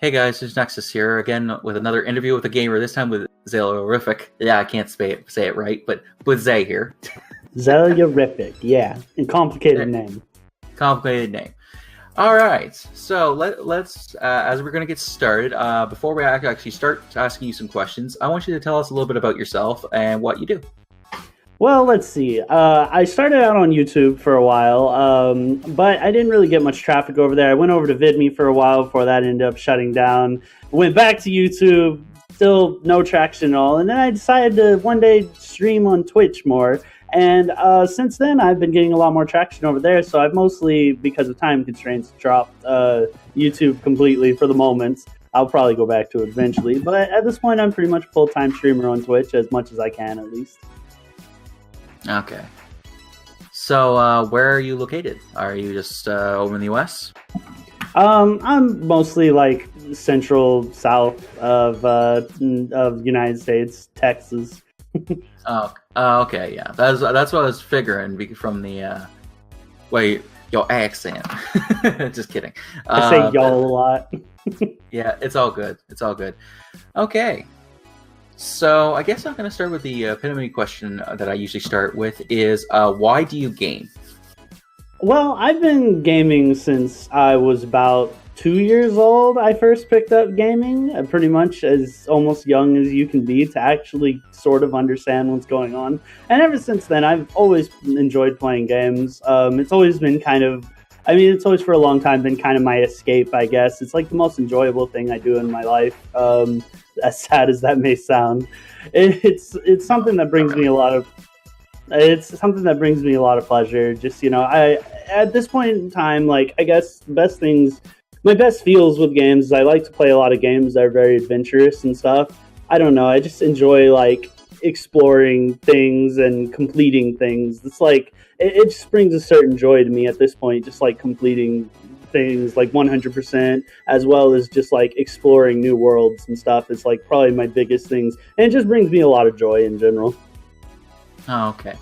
Hey guys, it's Nexus here again with another interview with a gamer. This time with Zaelliariffic. Yeah, I can't say it right, but with Zay here. Zaelliariffic, yeah, and complicated name. Complicated name. All right, so let's as we're gonna get started. Before we actually start asking you some questions, I want you to tell us a little bit about yourself and what you do. Well, let's see. I started out on YouTube for a while, but I didn't really get much traffic over there. I went over to VidMe for a while before that ended up shutting down. Went back to YouTube, still no traction at all. And then I decided to one day stream on Twitch more. And since then, I've been getting a lot more traction over there. So I've mostly, because of time constraints, dropped YouTube completely for the moment. I'll probably go back to it eventually. But at this point, I'm pretty much a full-time streamer on Twitch, as much as I can at least. Okay. So, where are you located? Are you just over in the U.S.? I'm mostly like central south of United States, Texas. Okay, yeah. That's what I was figuring from the your accent. Just kidding. I say y'all a lot. Yeah, it's all good. It's all good. Okay. So I guess I'm going to start with the epitome question that I usually start with is, why do you game? Well, I've been gaming since I was about 2 years old. I first picked up gaming, pretty much as almost young as you can be to actually sort of understand what's going on. And ever since then, I've always enjoyed playing games. It's always been it's always for a long time been kind of my escape, I guess. It's like the most enjoyable thing I do in my life. As sad as that may sound, it's something that brings me a lot of pleasure. Just, I at this point in time, like, I guess my best feels with games is I like to play a lot of games that are very adventurous and stuff. I don't know, I just enjoy like exploring things and completing things. It's like it just brings a certain joy to me at this point, just like completing things like 100%, as well as just like exploring new worlds and stuff. It's like probably my biggest things, and it just brings me a lot of joy in general. Oh, okay.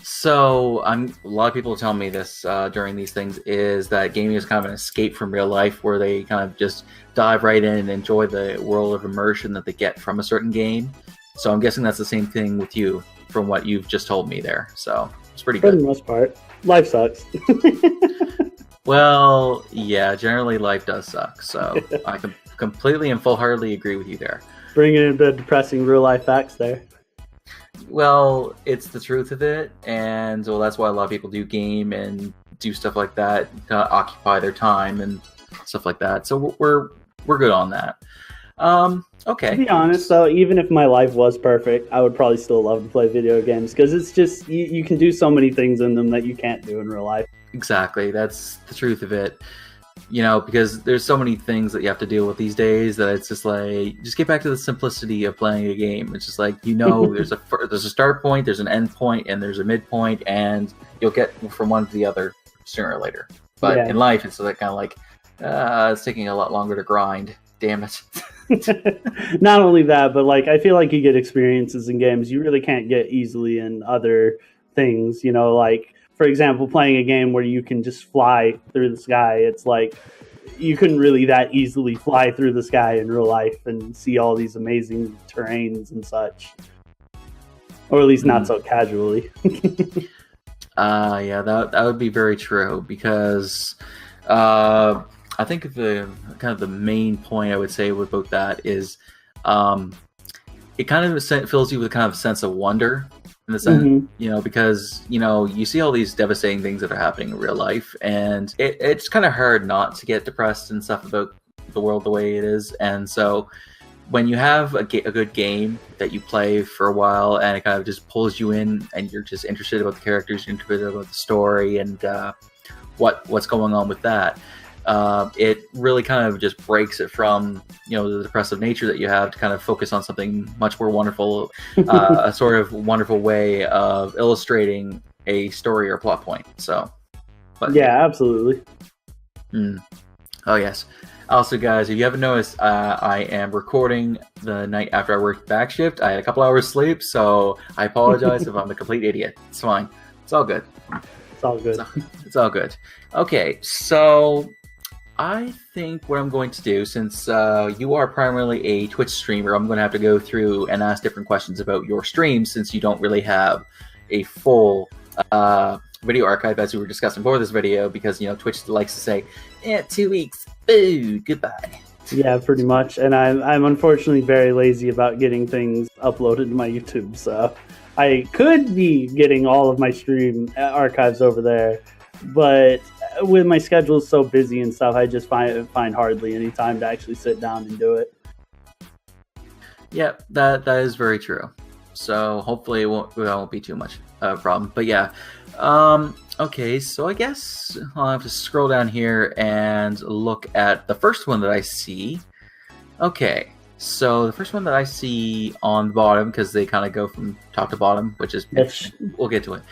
So a lot of people tell me this during these things is that gaming is kind of an escape from real life, where they kind of just dive right in and enjoy the world of immersion that they get from a certain game. So I'm guessing that's the same thing with you from what you've just told me there. So it's pretty good. For the most part, life sucks. Well, yeah, generally life does suck. So I can completely and full-heartedly agree with you there. Bringing in the depressing real-life facts there. Well, it's the truth of it, and well, that's why a lot of people do game and do stuff like that, to occupy their time and stuff like that. So we're good on that. Okay. To be honest, though, even if my life was perfect, I would probably still love to play video games, because it's just you can do so many things in them that you can't do in real life. Exactly, that's the truth of it. Because there's so many things that you have to deal with these days that it's just like, just get back to the simplicity of playing a game. It's just like, there's a start point, there's an end point, and there's a midpoint, and you'll get from one to the other sooner or later. But in life, it's like kind of like, it's taking a lot longer to grind. Damn it. Not only that, but like I feel like you get experiences in games you really can't get easily in other things. Like, for example, playing a game where you can just fly through the sky. It's like you couldn't really that easily fly through the sky in real life and see all these amazing terrains and such. Or at least not so casually. Yeah, that would be very true, because I think the kind of the main point I would say about that is it kind of fills you with kind of a sense of wonder. In the sense, because, you see all these devastating things that are happening in real life, and it's kind of hard not to get depressed and stuff about the world the way it is. And so when you have a good game that you play for a while, and it kind of just pulls you in, and you're just interested about the characters, you're interested about the story, and what's going on with that, it really kind of just breaks it from the depressive nature that you have to kind of focus on something much more wonderful, a sort of wonderful way of illustrating a story or plot point. So, yeah, absolutely. Oh yes. Also, guys, if you haven't noticed, I am recording the night after I worked back shift. I had a couple hours sleep, so I apologize if I'm a complete idiot. It's fine. It's all good. It's all good. It's all good. Okay, so I think what I'm going to do, since you are primarily a Twitch streamer, I'm going to have to go through and ask different questions about your stream, since you don't really have a full video archive, as we were discussing before this video, because, Twitch likes to say, 2 weeks, boo, goodbye. Yeah, pretty much. And I'm unfortunately very lazy about getting things uploaded to my YouTube, so I could be getting all of my stream archives over there, but with my schedule so busy and stuff, I just find hardly any time to actually sit down and do it. Yeah, that is very true. So hopefully it won't be too much of a problem. But yeah, okay. So I guess I'll have to scroll down here and look at the first one that I see. Okay, so the first one that I see on the bottom, because they kind of go from top to bottom, which is we'll get to it.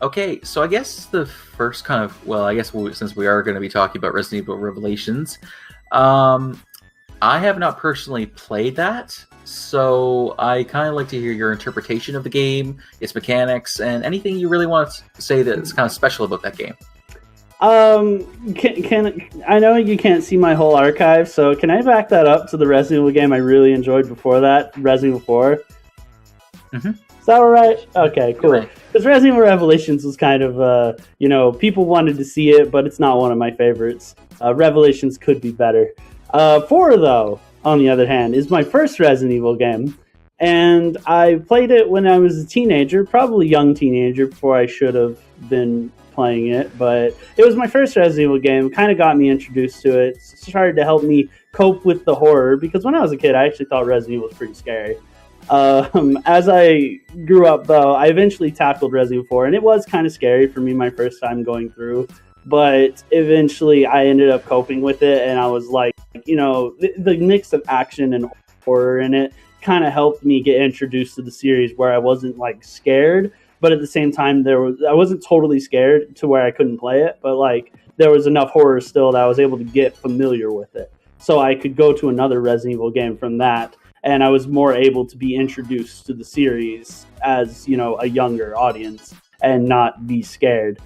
Okay, so I guess the first kind of since we are going to be talking about Resident Evil Revelations, I have not personally played that, so I kind of like to hear your interpretation of the game, its mechanics, and anything you really want to say that's kind of special about that game. Can I know you can't see my whole archive, so can I back that up to the Resident Evil game I really enjoyed before that, Resident Evil 4? Mm-hmm. Is that alright? Okay, cool. Because Resident Evil Revelations was kind of, people wanted to see it, but it's not one of my favorites. Revelations could be better. 4, though, on the other hand, is my first Resident Evil game, and I played it when I was a teenager, probably young teenager, before I should have been playing it, but it was my first Resident Evil game. Kind of got me introduced to it. It started to help me cope with the horror, because when I was a kid, I actually thought Resident Evil was pretty scary. As I grew up, though, I eventually tackled Resident Evil 4, and it was kind of scary for me my first time going through, but eventually I ended up coping with it, and I was like, the mix of action and horror in it kind of helped me get introduced to the series, where I wasn't like scared, but at the same time, I wasn't totally scared to where I couldn't play it, but like there was enough horror still that I was able to get familiar with it. So I could go to another Resident Evil game from that, and I was more able to be introduced to the series as, a younger audience and not be scared.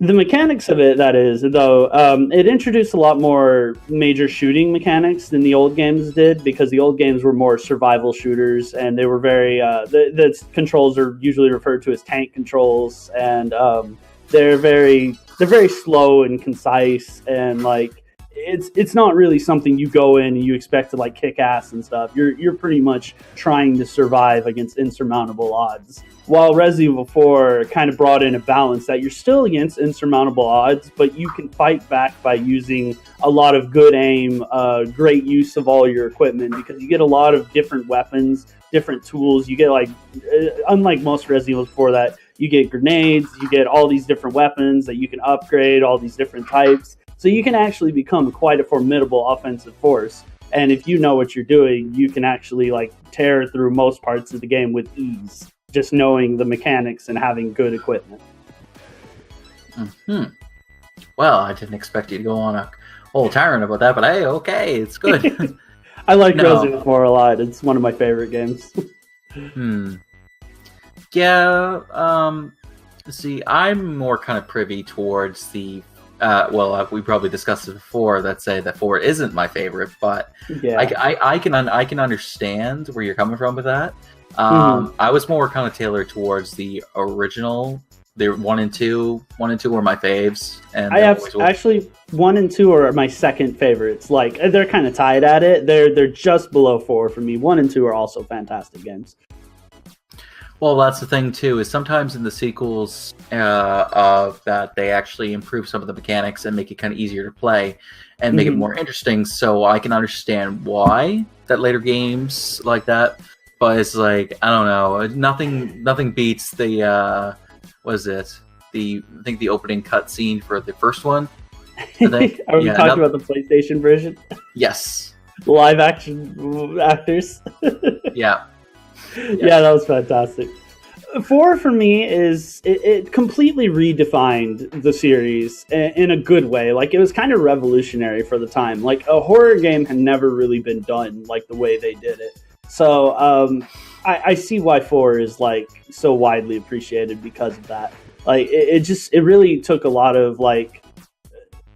The mechanics of it, that is, though, it introduced a lot more major shooting mechanics than the old games did, because the old games were more survival shooters, and they were very, the controls are usually referred to as tank controls, and they're very slow and concise, and like, it's not really something you go in and you expect to like kick ass and stuff. You're pretty much trying to survive against insurmountable odds. While Resident Evil 4 kind of brought in a balance that you're still against insurmountable odds, but you can fight back by using a lot of good aim, great use of all your equipment, because you get a lot of different weapons, different tools. You get like, unlike most Resident Evil 4, that you get grenades, you get all these different weapons that you can upgrade, all these different types. So you can actually become quite a formidable offensive force. And if you know what you're doing, you can actually like tear through most parts of the game with ease, just knowing the mechanics and having good equipment. Mm-hmm. Well, I didn't expect you to go on a whole tyrant about that, but hey, okay, it's good. I like Resident Evil 4 a lot. It's one of my favorite games. Yeah, see, I'm more kind of privy towards the we probably discussed it before, that say that 4 isn't my favorite, but yeah. I can understand where you're coming from with that. I was more kind of tailored towards the original. The 1 and 2 were my faves, and actually 1 and 2 are my second favorites. Like, they're kind of tied at it. They're just below 4 for me. 1 and 2 are also fantastic games. Well, that's the thing too, is sometimes in the sequels of that, they actually improve some of the mechanics and make it kind of easier to play and make it more interesting. So I can understand why that later games like that, but it's like, I don't know, nothing beats the I think the opening cutscene for the first one. Are we talking about the PlayStation version? Yes. Live action actors. Yeah. Yeah, that was fantastic. 4 for me is it completely redefined the series in a good way. Like, it was kind of revolutionary for the time. Like, a horror game had never really been done like the way they did it. So I see why 4 is like so widely appreciated because of that. Like, it really took a lot of like,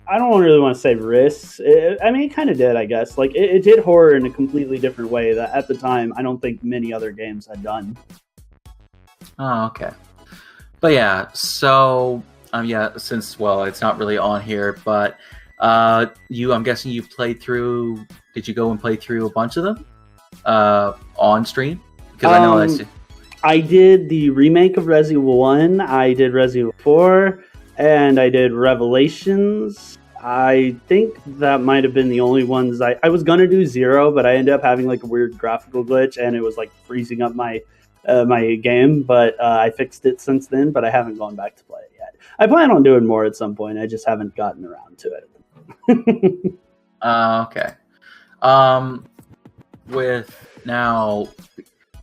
I don't really want to say risks. I mean, it kind of did, I guess. Like, it did horror in a completely different way that at the time I don't think many other games had done. Oh, okay. But yeah, so since it's not really on here, but I'm guessing you played through. Did you go and play through a bunch of them on stream? Because I know I did the remake of Resident Evil 1. I did Resident Evil 4, and I did Revelations. I think that might have been the only ones I was gonna do 0, but I ended up having like a weird graphical glitch, and it was like freezing up my game, but I fixed it since then, but I haven't gone back to play it yet. I plan on doing more at some point. I just haven't gotten around to it. Okay. With now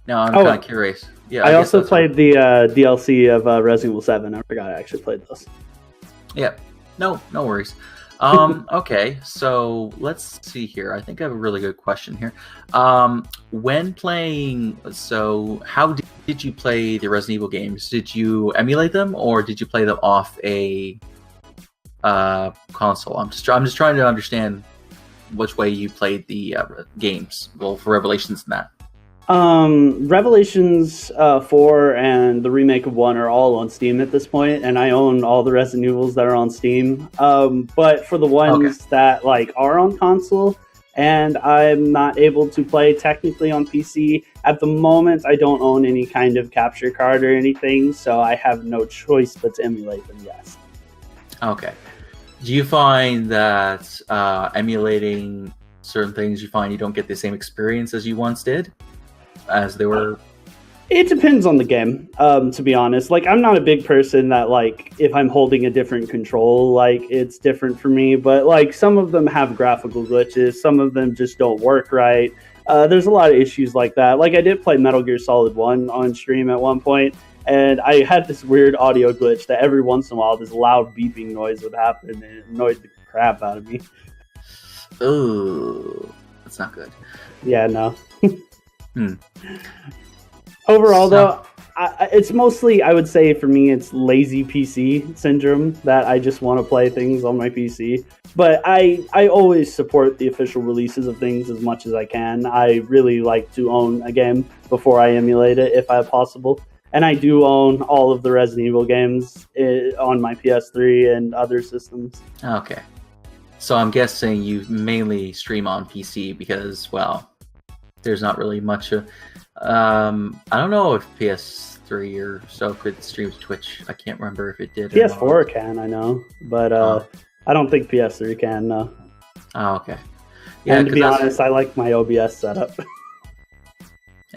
I'm kind of curious. Yeah, I also played the DLC of Resident Evil 7. I forgot I actually played those. Yeah, no worries. Okay, so let's see here. I think I have a really good question here. When playing, so how did you play the Resident Evil games? Did you emulate them, or did you play them off a console? I'm just trying to understand which way you played the games. Well, for Revelations and that. Revelations 4 and the remake of 1 are all on Steam at this point, and I own all the Resident Evils that are on Steam. But for the ones that like are on console, and I'm not able to play technically on PC at the moment, I don't own any kind of capture card or anything, so I have no choice but to emulate them. Yes. Okay. Do you find that emulating certain things, you find you don't get the same experience as you once did? As they were? It depends on the game, to be honest. Like, I'm not a big person that, like, if I'm holding a different control, like, it's different for me. But, like, some of them have graphical glitches. Some of them just don't work right. There's a lot of issues like that. Like, I did play Metal Gear Solid 1 on stream at one point, and I had this weird audio glitch that every once in a while this loud beeping noise would happen, and it annoyed the crap out of me. Ooh, that's not good. Yeah, no. Overall, though, it's mostly, I would say, for me, it's lazy PC syndrome that I just want to play things on my PC. But I always support the official releases of things as much as I can. I really like to own a game before I emulate it, if possible. And I do own all of the Resident Evil games on my PS3 and other systems. Okay. So I'm guessing you mainly stream on PC because, well, there's not really much of... I don't know if PS3 or so could stream to Twitch. I can't remember if it did. PS4 can, I know. But I don't think PS3 can, no. Oh, okay. Yeah, and to be honest, I like my OBS setup.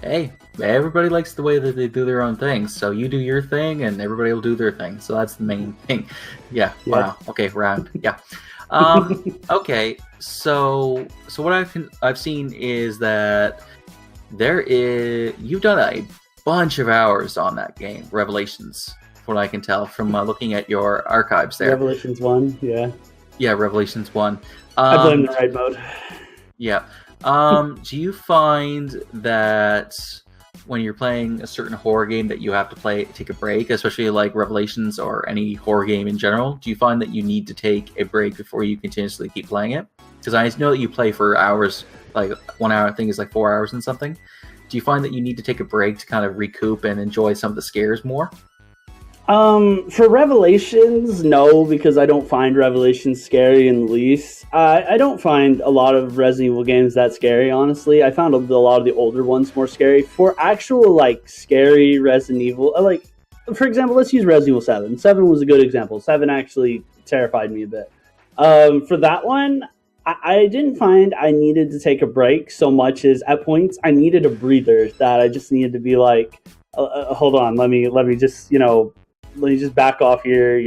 Hey, everybody likes the way that they do their own things. So you do your thing, and everybody will do their thing. So that's the main thing. Yeah. Wow. Okay. Round. Yeah. Okay. So what I've seen is that you've done a bunch of hours on that game, Revelations, from what I can tell from looking at your archives there. Revelations 1. Yeah. Yeah. Revelations 1. I blame the raid mode. Yeah. Do you find that when you're playing a certain horror game that you have to take a break, especially like Revelations or any horror game in general? Do you find that you need to take a break before you continuously keep playing it? Because I know that you play for hours, like 1 hour, I think is like 4 hours and something. Do you find that you need to take a break to kind of recoup and enjoy some of the scares more? For Revelations, no, because I don't find Revelations scary in the least. I don't find a lot of Resident Evil games that scary, honestly. I found a lot of the older ones more scary. For actual, like, scary Resident Evil, like, for example, let's use Resident Evil 7. 7 was a good example. 7 actually terrified me a bit. For that one, I didn't find I needed to take a break so much as at points I needed a breather that I just needed to be like, hold on, let me just, let me just back off here,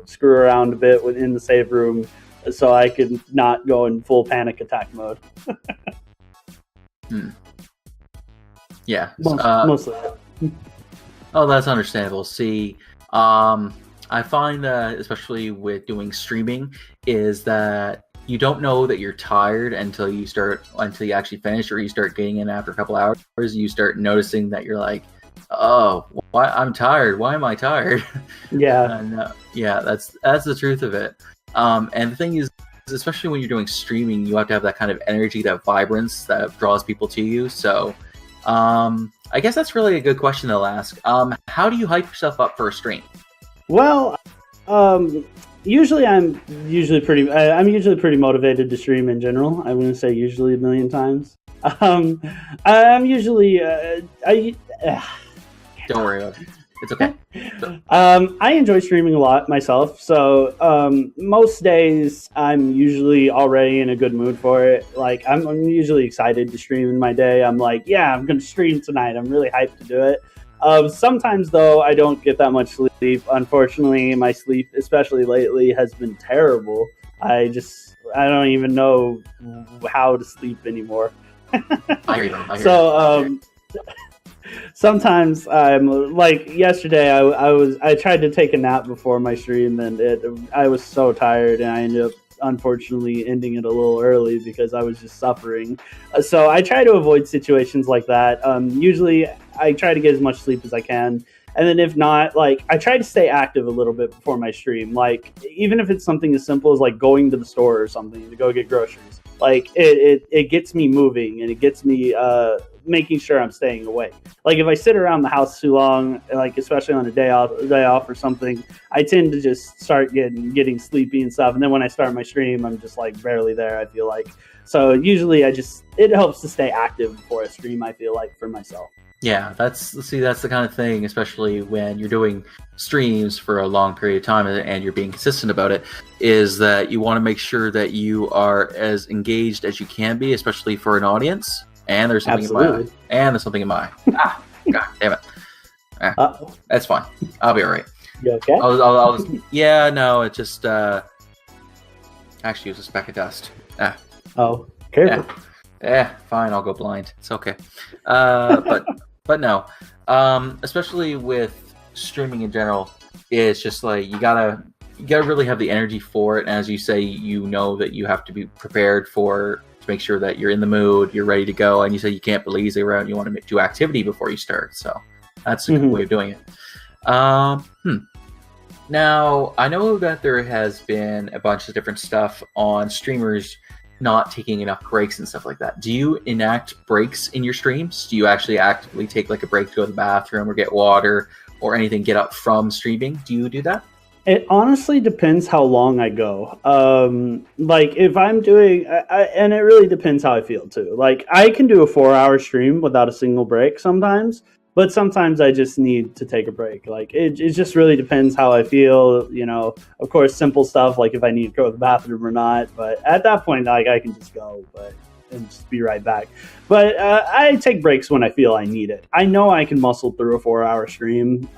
screw around a bit within the save room so I could not go in full panic attack mode. Yeah. Mostly. Oh, that's understandable. See, I find that, especially with doing streaming, is that you don't know that you're tired until you actually finish, or you start getting in after a couple hours. You start noticing that you're like, oh, why I'm tired? Why am I tired? Yeah. And, yeah, that's the truth of it. And the thing is, especially when you're doing streaming, you have to have that kind of energy, that vibrance that draws people to you. So I guess that's really a good question to ask. How do you hype yourself up for a stream? Well, usually I'm usually pretty motivated to stream in general. I wouldn't say usually a million times. I'm usually Don't worry about it. It's okay. I enjoy streaming a lot myself, so most days I'm usually already in a good mood for it. Like I'm usually excited to stream in my day. I'm like, yeah, I'm gonna stream tonight. I'm really hyped to do it. Sometimes though, I don't get that much sleep. Unfortunately, my sleep, especially lately, has been terrible. I don't even know how to sleep anymore. I hear you. Sometimes I'm like yesterday. I tried to take a nap before my stream, and I was so tired, and I ended up unfortunately ending it a little early because I was just suffering. So I try to avoid situations like that. Usually, I try to get as much sleep as I can. And then if not, like I try to stay active a little bit before my stream. Like even if it's something as simple as like going to the store or something to go get groceries. Like it gets me moving and it gets me making sure I'm staying awake. Like if I sit around the house too long, like especially on a day off or something, I tend to just start getting sleepy and stuff. And then when I start my stream, I'm just like barely there, I feel like. So usually it helps to stay active before I stream, I feel like, for myself. Yeah, that's the kind of thing, especially when you're doing streams for a long period of time and you're being consistent about it, is that you want to make sure that you are as engaged as you can be, especially for an audience. And there's something in my eye. Ah, god damn it. That's fine. I'll be all right. You okay? I'll just, yeah, no, it just actually it was a speck of dust. Oh, careful. Fine, I'll go blind. It's okay. But no, especially with streaming in general, it's just like you gotta really have the energy for it. And as you say, you know that you have to be prepared to make sure that you're in the mood, you're ready to go. And you say you can't be lazy around. You want to do activity before you start. So that's a good way of doing it. Now, I know that there has been a bunch of different stuff on streamers not taking enough breaks and stuff like that. Do you enact breaks in your streams? Do you actually actively take like a break to go to the bathroom or get water or anything, get up from streaming? Do you do that? It honestly depends how long I go. Like if I'm doing, and it really depends how I feel too. Like I can do a 4-hour stream without a single break sometimes, but sometimes I just need to take a break. Like it just really depends how I feel. You know, of course, simple stuff like if I need to go to the bathroom or not. But at that point, like I can just go, and just be right back. But I take breaks when I feel I need it. I know I can muscle through a 4-hour stream.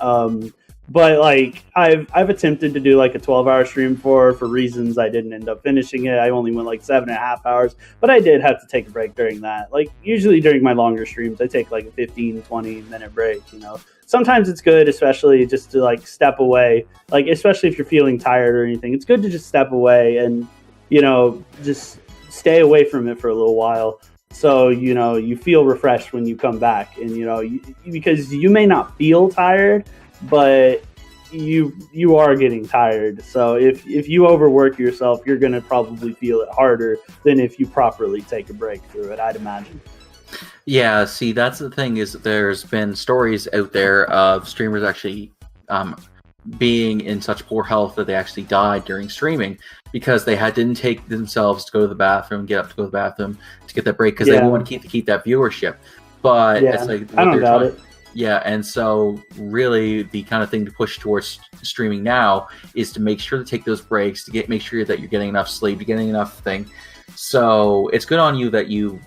But like I've attempted to do like a 12-hour stream for reasons I didn't end up finishing it. I only went like 7.5 hours, but I did have to take a break during that. Like usually during my longer streams, I take like a 15-20 minute break, you know. Sometimes it's good, especially just to like step away, like especially if you're feeling tired or anything. It's good to just step away and, you know, just stay away from it for a little while. So, you know, you feel refreshed when you come back and, you know, because you may not feel tired, but you are getting tired. So if you overwork yourself, you're going to probably feel it harder than if you properly take a break through it, I'd imagine. Yeah, see, that's the thing is there's been stories out there of streamers actually being in such poor health that they actually died during streaming because they didn't take themselves to go to the bathroom, get up to go to the bathroom to get that break because they want to keep that viewership. But it's like I don't doubt it. Yeah, and so really the kind of thing to push towards streaming now is to make sure to take those breaks, to make sure that you're getting enough sleep, you're getting enough thing. So it's good on you that you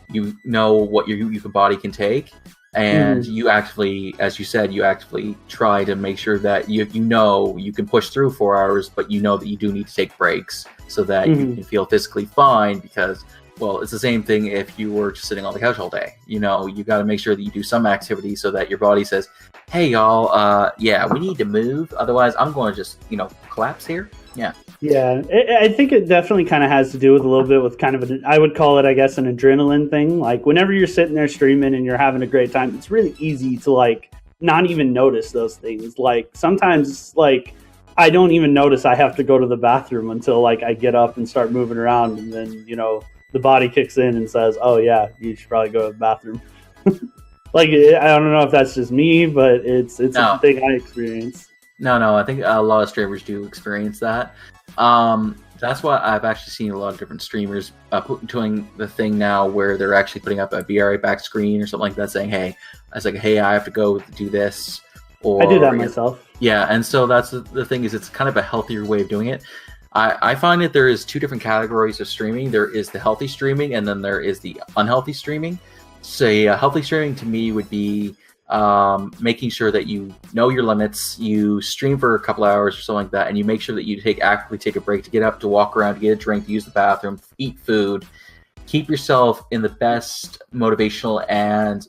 know what your body can take, and you actually, as you said, you actively try to make sure that you know you can push through 4 hours, but you know that you do need to take breaks so that you can feel physically fine because. Well, it's the same thing if you were just sitting on the couch all day. You know, you got to make sure that you do some activity so that your body says, hey, y'all, we need to move. Otherwise, I'm going to just, collapse here. Yeah. Yeah, I think it definitely kind of has to do with a little bit with kind of I would call it, I guess, an adrenaline thing. Like, whenever you're sitting there streaming and you're having a great time, it's really easy to, like, not even notice those things. Like, sometimes, like, I don't even notice I have to go to the bathroom until like I get up and start moving around, and then the body kicks in and says, "Oh yeah, you should probably go to the bathroom." Like I don't know if that's just me, but it's a thing I experience. No, I think a lot of streamers do experience that. That's why I've actually seen a lot of different streamers doing the thing now where they're actually putting up a be right back screen or something like that, saying, "Hey," I was like, "Hey, I have to go do this." Or I do that myself. Yeah, and so that's the thing is, it's kind of a healthier way of doing it. I find that there is two different categories of streaming. There is the healthy streaming, and then there is the unhealthy streaming. So healthy streaming to me would be making sure that you know your limits, you stream for a couple hours or something like that, and you make sure that you actively take a break to get up, to walk around, to get a drink, to use the bathroom, eat food, keep yourself in the best motivational and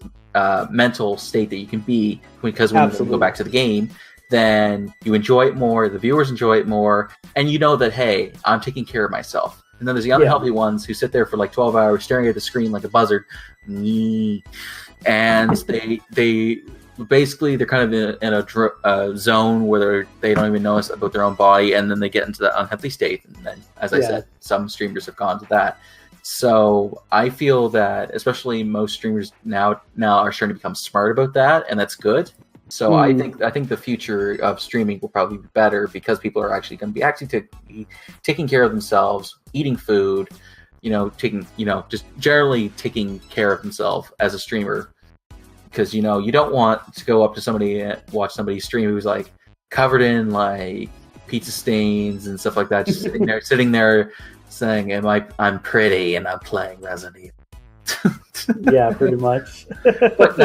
mental state that you can be, because when you go back to the game, then you enjoy it more, the viewers enjoy it more, and you know that, hey, I'm taking care of myself. And then there's the unhealthy ones who sit there for like 12 hours staring at the screen like a buzzard, and they basically, they're kind of in a zone where they don't even know about their own body, and then they get into that unhealthy state. And then, as I said, some streamers have gone to that. So I feel that especially most streamers now are starting to become smart about that, and that's good. So I think the future of streaming will probably be better, because people are actually going to be taking care of themselves, eating food, just generally taking care of themselves as a streamer. Because you don't want to go up to somebody and watch somebody stream who's like covered in like pizza stains and stuff like that, just sitting there saying, I'm pretty and I'm playing Resident Evil. Yeah, pretty much. but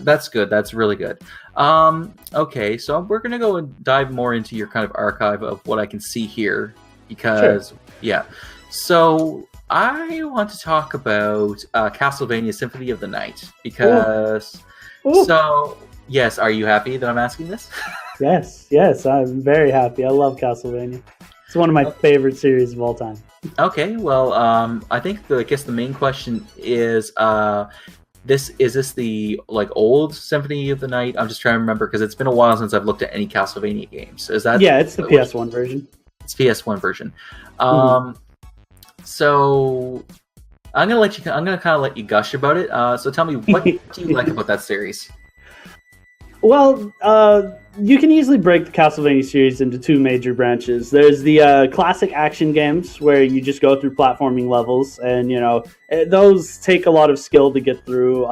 that's good. That's really good. Okay, so we're gonna go and dive more into your kind of archive of what I can see here, because So I want to talk about Castlevania Symphony of the Night, because So yes, are you happy that I'm asking this? Yes, I'm very happy. I love Castlevania. It's one of my favorite series of all time. Okay, well, I think the main question is, is this the like old Symphony of the Night? I'm just trying to remember, because it's been a while since I've looked at any Castlevania games. Is that? Yeah, it's the PS1 version. It's PS1 version. So I'm gonna kind of let you gush about it. So tell me, what do you like about that series? Well, you can easily break the Castlevania series into two major branches. There's the classic action games, where you just go through platforming levels, and those take a lot of skill to get through.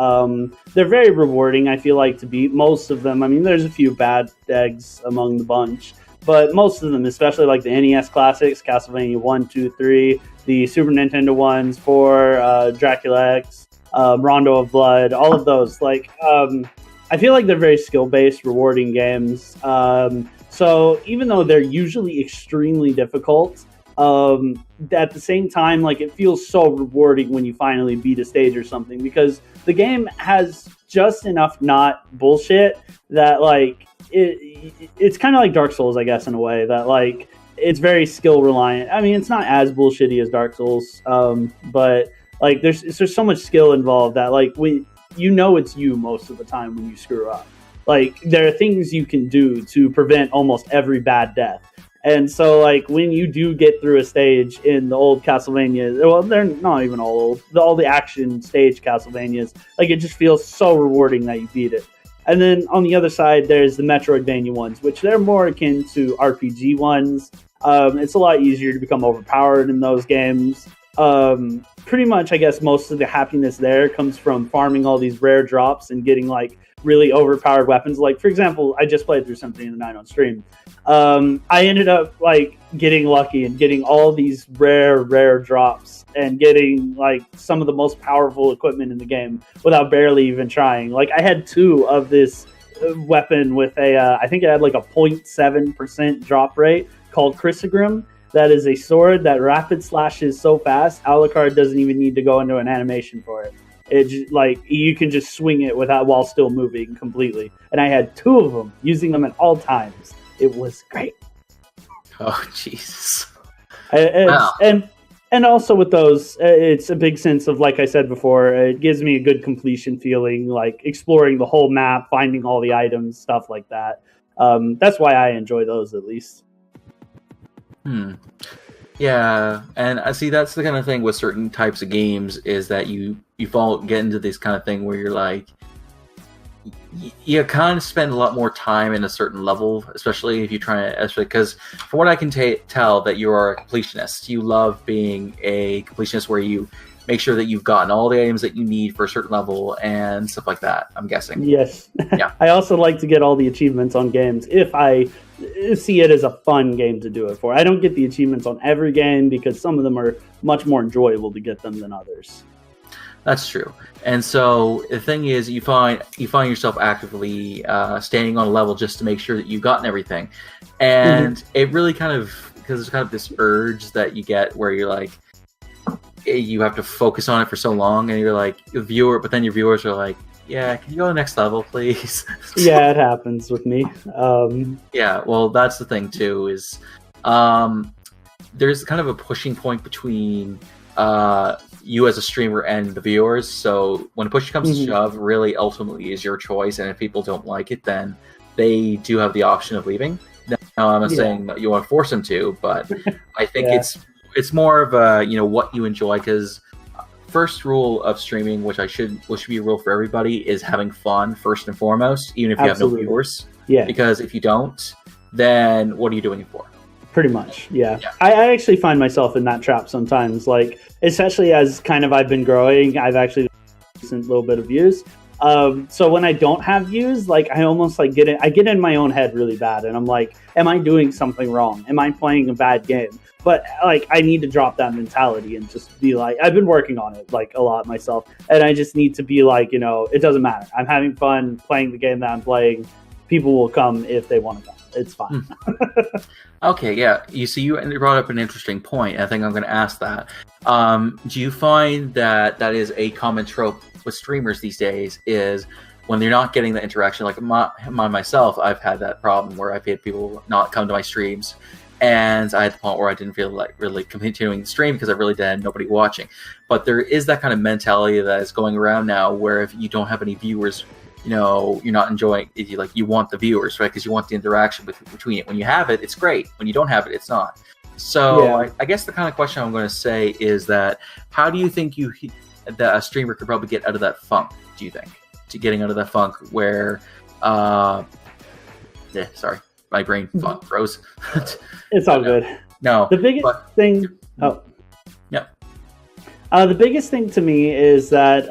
They're very rewarding, I feel like, to beat. Most of them, I mean, there's a few bad eggs among the bunch, but most of them, especially like the NES classics, Castlevania 1, 2, 3, the Super Nintendo ones, 4, Dracula X, Rondo of Blood, all of those, I feel like they're very skill-based, rewarding games. So even though they're usually extremely difficult, at the same time, it feels so rewarding when you finally beat a stage or something, because the game has just enough not bullshit that it's kind of like Dark Souls, I guess, in a way, that it's very skill reliant. I mean, it's not as bullshitty as Dark Souls, but there's so much skill involved that it's you most of the time when you screw up. There are things you can do to prevent almost every bad death. And so, when you do get through a stage in the old Castlevania, well, they're not even all old, all the action stage Castlevanias, it just feels so rewarding that you beat it. And then on the other side, there's the Metroidvania ones, which they're more akin to RPG ones. It's a lot easier to become overpowered in those games. Pretty much, I guess, most of the happiness there comes from farming all these rare drops and getting really overpowered weapons. For example, I just played through Symphony of the Night on stream. I ended up getting lucky and getting all these rare drops and getting some of the most powerful equipment in the game without barely even trying. I had 2 of this weapon with I think it had a 0.7% drop rate, called Chrysogrim. That is a sword that rapid slashes so fast, Alucard doesn't even need to go into an animation for it. It just, you can just swing it while still moving completely. And I had 2 of them, using them at all times. It was great. Oh, Jesus. Wow. And also with those, it's a big sense of, like I said before, it gives me a good completion feeling, exploring the whole map, finding all the items, stuff like that. That's why I enjoy those, at least. Yeah, and I see that's the kind of thing with certain types of games is that you get into this kind of thing where you're like, you kind of spend a lot more time in a certain level, especially if you try to, because from what I can tell that you are a completionist. You love being a completionist where you make sure that you've gotten all the items that you need for a certain level and stuff like that, I'm guessing. Yes. Yeah. I also like to get all the achievements on games if I see it as a fun game to do it for. I don't get the achievements on every game because some of them are much more enjoyable to get them than others. That's true. And so the thing is, you find yourself actively standing on a level just to make sure that you've gotten everything. And it really kind of, because there's kind of this urge that you get where you're like, you have to focus on it for so long, and you're like a viewer, but then your viewers are like, yeah, can you go to the next level, please? Yeah, it happens with me. Yeah, well, that's the thing too, is there's kind of a pushing point between you as a streamer and the viewers. So when push comes to shove, really ultimately is your choice, and if people don't like it, then they do have the option of leaving. Now, I'm not saying that you want to force them to, but I think it's more of a, what you enjoy, because first rule of streaming, which should be a rule for everybody, is having fun first and foremost, even if you have no viewers. Yeah. Because if you don't, then what are you doing it for? Pretty much, yeah. I actually find myself in that trap sometimes, like, especially as kind of I've been growing, I've actually a little bit of views. So when I don't have views, like, I almost like get in my own head really bad, and I'm like, am I doing something wrong? Am I playing a bad game? But like, I need to drop that mentality and just be like, I've been working on it like a lot myself, and I just need to be like, it doesn't matter. I'm having fun playing the game that I'm playing. People will come if they want to come. It's fine. Okay, yeah. You see, you brought up an interesting point. I think I'm going to ask that. Do you find that is a common trope with streamers these days, is when they're not getting the interaction? Like myself, I've had that problem where I've had people not come to my streams, and I had the point where I didn't feel like really continuing the stream because I really had nobody watching. But there is that kind of mentality that is going around now, where if you don't have any viewers, you're not enjoying it. You want the viewers, right? Because you want the interaction between it. When you have it, it's great. When you don't have it, it's not. So I guess the kind of question I'm going to say is that, how do you think that a streamer could probably get out of that funk? Do you think, to getting out of that funk where, sorry, my brain froze. It's all good. No, the biggest thing. The biggest thing to me is that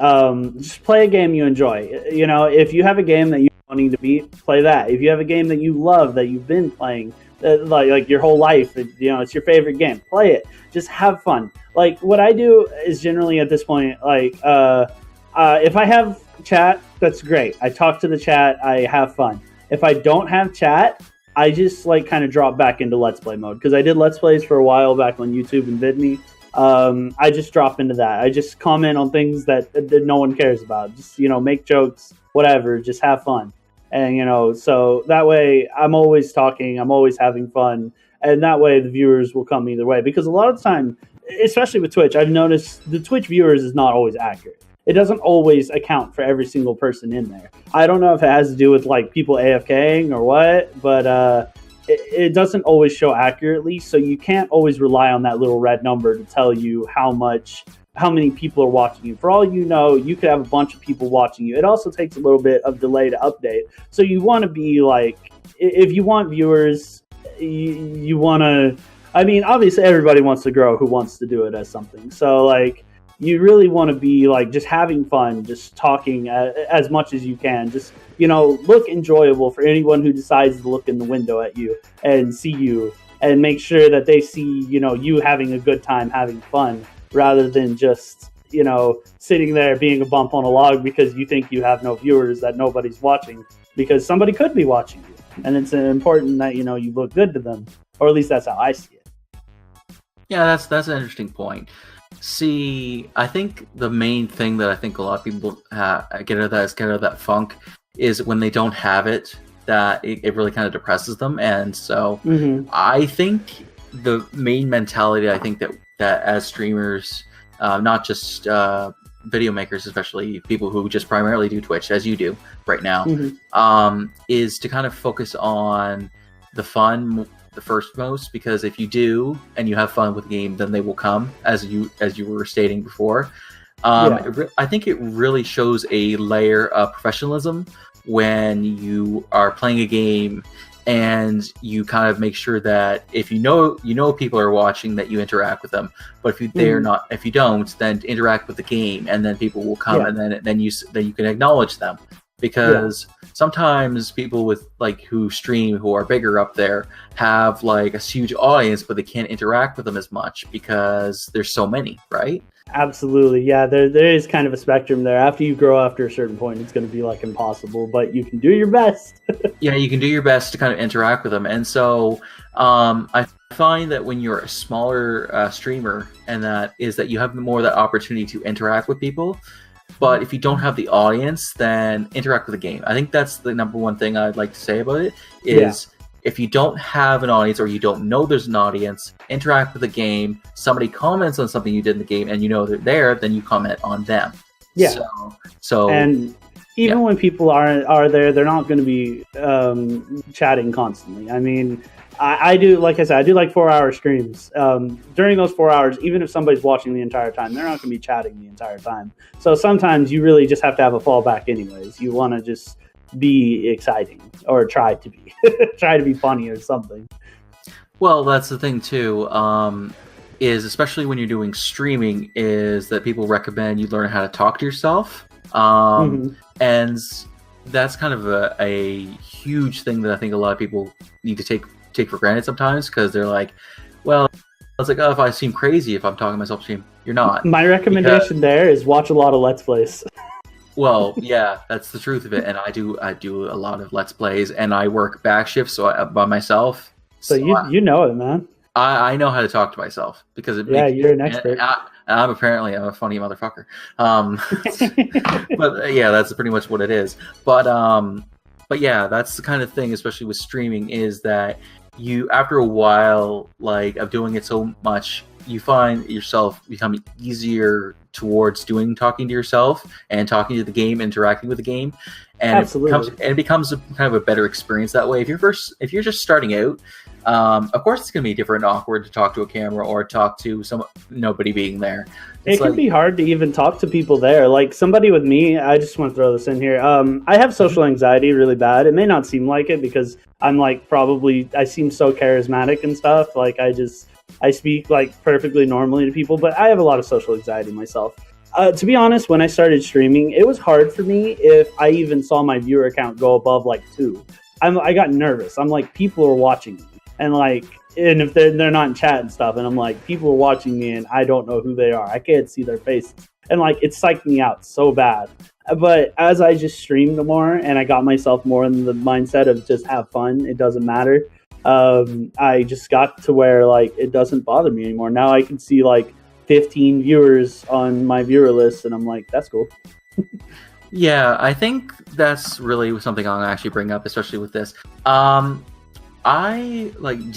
just play a game you enjoy. If you have a game that you're wanting to beat, play that. If you have a game that you love, that you've been playing like your whole life, it's your favorite game, play it. Just have fun. Like, what I do is generally at this point, like, if I have chat, that's great. I talk to the chat, I have fun. If I don't have chat, I just like kind of drop back into Let's Play mode, because I did Let's Plays for a while back on YouTube and VidMe. I just drop into that. I just comment on things that no one cares about. Just, make jokes, whatever, just have fun. And, so that way I'm always talking, I'm always having fun. And that way the viewers will come either way. Because a lot of the time, especially with Twitch, I've noticed the Twitch viewers is not always accurate. It doesn't always account for every single person in there. I don't know if it has to do with like people AFKing or what, but it doesn't always show accurately. So you can't always rely on that little red number to tell you how many people are watching you. For all you know, you could have a bunch of people watching you. It also takes a little bit of delay to update. So you want to be like, if you want viewers, you want to, obviously everybody wants to grow who wants to do it as something. So like, you really want to be like just having fun, just talking as much as you can. Just, look enjoyable for anyone who decides to look in the window at you and see you, and make sure that they see, you having a good time, having fun, rather than just, sitting there being a bump on a log because you think you have no viewers, that nobody's watching, because somebody could be watching you. And it's important that, you look good to them, or at least that's how I see it. Yeah, that's an interesting point. See, I think the main thing that I think a lot of people get out of that funk is when they don't have it, that it really kind of depresses them. And so I think the main mentality, I think that as streamers, not just video makers, especially people who just primarily do Twitch, as you do right now, is to kind of focus on the fun the first most, because if you do and you have fun with the game, then they will come, as you were stating before. I think it really shows a layer of professionalism when you are playing a game and you kind of make sure that if you know people are watching, that you interact with them. But if you don't, then interact with the game, and then people will come, and then you can acknowledge them. Because sometimes people with who stream, who are bigger up there, have a huge audience, but they can't interact with them as much because there's so many, right? Absolutely, yeah. There is kind of a spectrum there. After you grow, after a certain point, it's going to be impossible, but you can do your best. Yeah, you can do your best to kind of interact with them. And so I find that when you're a smaller streamer, and that you have more of that opportunity to interact with people. But if you don't have the audience, then interact with the game. I think that's the number one thing I'd like to say about it is if you don't have an audience, or you don't know there's an audience, interact with the game. Somebody comments on something you did in the game and you know they're there, then you comment on them. Yeah. So and even when people are there, they're not going to be chatting constantly. I mean, I do, like I said, I do 4-hour streams. During those 4 hours, even if somebody's watching the entire time, they're not going to be chatting the entire time. So sometimes you really just have to have a fallback anyways. You want to just be exciting, or try to be funny or something. Well, that's the thing too, is especially when you're doing streaming, is that people recommend you learn how to talk to yourself. And that's kind of a huge thing that I think a lot of people need to take for granted sometimes, because they're like, well, it's if I seem crazy if I'm talking to myself stream. You're not. My recommendation there is watch a lot of Let's Plays. Well, yeah, that's the truth of it, and I do a lot of Let's Plays, and I work back shifts by myself. So you know it, man. I know how to talk to myself, because you're an expert. I'm a funny motherfucker. But yeah, that's pretty much what it is. But yeah, that's the kind of thing, especially with streaming, is that you, after a while, of doing it so much, you find yourself becoming easier towards talking to yourself and talking to the game, interacting with the game, and it becomes a kind of a better experience that way. If you're just starting out, of course it's going to be different and awkward to talk to a camera or talk to nobody being there. It can be hard to even talk to people there. Somebody with me, I just want to throw this in here. I have social anxiety really bad. It may not seem like it, because I'm I seem so charismatic and stuff. I speak perfectly normally to people, but I have a lot of social anxiety myself. To be honest, when I started streaming, it was hard for me if I even saw my viewer count go above 2. I got nervous. I'm people are watching me, and if they're not in chat and stuff, and I'm people are watching me and I don't know who they are. I can't see their faces, and it psyched me out so bad. But as I just streamed more and I got myself more in the mindset of just have fun, it doesn't matter. I just got to where it doesn't bother me anymore. Now I can see 15 viewers on my viewer list, and I'm that's cool. Yeah, I think that's really something I'll actually bring up, especially with this. Do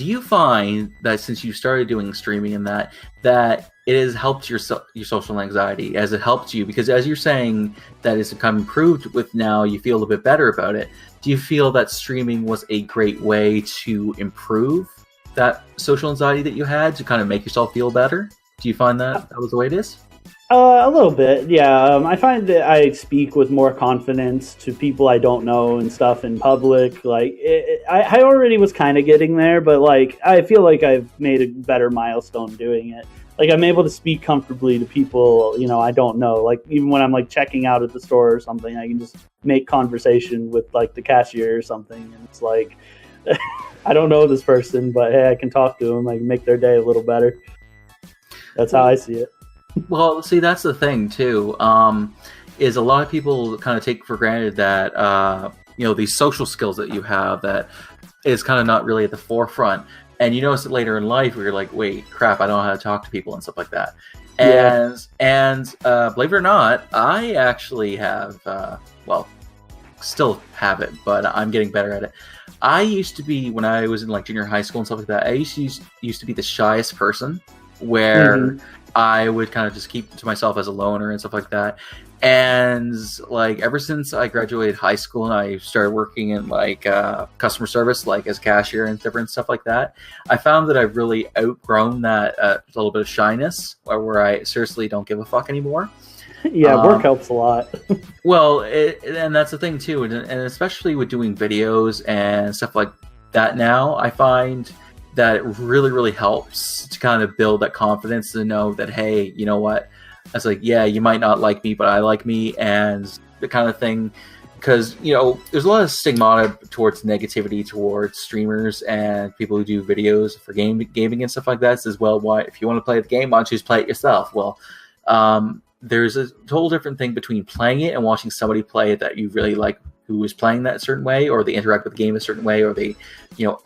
you find that since you started doing streaming and that it has helped your social anxiety, as it helped you, because as you're saying that it's become improved with now, you feel a bit better about it. Do you feel that streaming was a great way to improve that social anxiety that you had, to kind of make yourself feel better? Do you find that was the way it is? A little bit, yeah. I find that I speak with more confidence to people I don't know and stuff in public. I already was kind of getting there, but I feel I've made a better milestone doing it. I'm able to speak comfortably to people, I don't know. Even when I'm checking out at the store or something, I can just make conversation with the cashier or something, and it's I don't know this person, but hey, I can talk to them. I can make their day a little better. That's how I see it. Well, see, that's the thing too. Is a lot of people kind of take for granted that these social skills that you have, that is kind of not really at the forefront. And you notice it later in life where you're wait, crap, I don't know how to talk to people and stuff like that. And believe it or not, I actually have, still have it, but I'm getting better at it. I used to be, when I was in junior high school and stuff like that, I used to be the shyest person, where I would kind of just keep to myself as a loner and stuff like that. And like ever since I graduated high school and I started working in like customer service, like as a cashier and different stuff like that, I found that I've really outgrown that little bit of shyness, where I seriously don't give a fuck anymore. Yeah, work helps a lot. Well, and that's the thing too, and especially with doing videos and stuff like that now, I find that it really, really helps to kind of build that confidence to know that, hey, you know what? I was like, yeah, you might not like me, but I like me, and the kind of thing. Because, you know, there's a lot of stigmata towards negativity towards streamers and people who do videos for gaming and stuff like that. It says, well, why, if you want to play the game, why don't you just play it yourself? Well, there's a total different thing between playing it and watching somebody play it that you really like, who is playing that certain way, or they interact with the game a certain way, or they, you know,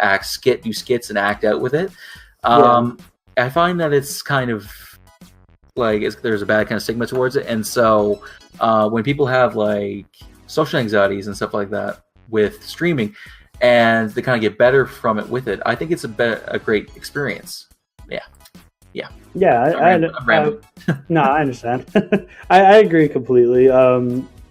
do skits and act out with it. I find that it's kind of like there's a bad kind of stigma towards it, and so when people have like social anxieties and stuff like that with streaming, and they kind of get better from it with it, I think it's a great experience. Yeah. No, I understand. I agree completely.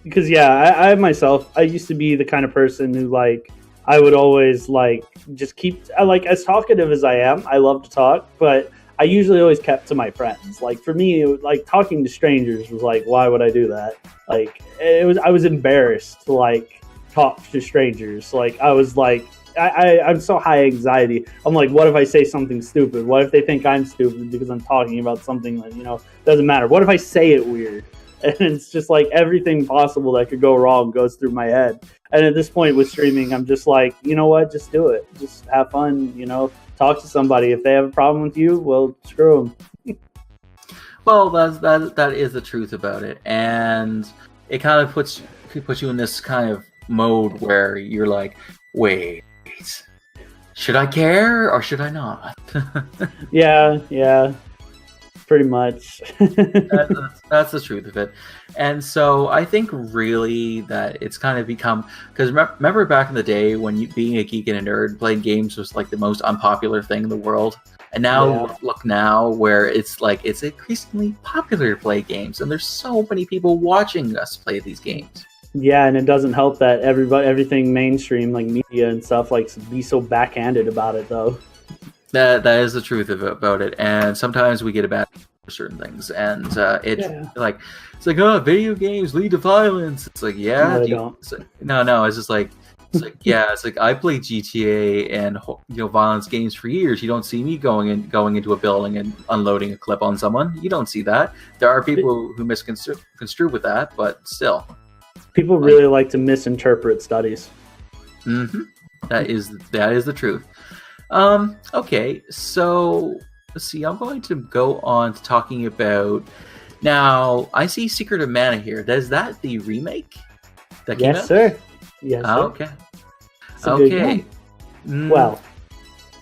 Because I myself, I used to be the kind of person who like I would always like just keep like as talkative as I am. I love to talk, but I usually always kept to my friends. Like for me, like talking to strangers was like, why would I do that? Like I was embarrassed to like talk to strangers. Like I was like. I'm so high anxiety. I'm like, what if I say something stupid? What if they think I'm stupid because I'm talking about something that, you know, doesn't matter? What if I say it weird? And it's just like everything possible that could go wrong goes through my head. And at this point with streaming, I'm just like, you know what? Just do it. Just have fun, you know, talk to somebody. If they have a problem with you, well, screw them. Well, that is the truth about it. And it kind of puts you in this kind of mode where you're like, wait, should I care or should I not? yeah, pretty much. That's the truth of it. And so I think really that it's kind of become, because remember back in the day when being a geek and a nerd, playing games was like the most unpopular thing in the world. And now look now where it's like it's increasingly popular to play games, and there's so many people watching us play these games. Yeah, and it doesn't help that everything mainstream, like media and stuff, like be so backhanded about it, though. That is the truth about it, and sometimes we get a bad for certain things, and it's like video games lead to violence. It's like no, they don't. No, it's just like it's like I play GTA and violence games for years. You don't see me going into a building and unloading a clip on someone. You don't see that. There are people who misconstrue with that, but still. People really like to misinterpret studies. Mm-hmm. That is the truth. Okay, so let's see. I'm going to go on to talking about. Now, I see Secret of Mana here. Is that the remake? Yes, sir. Yes. Okay. Okay. Well.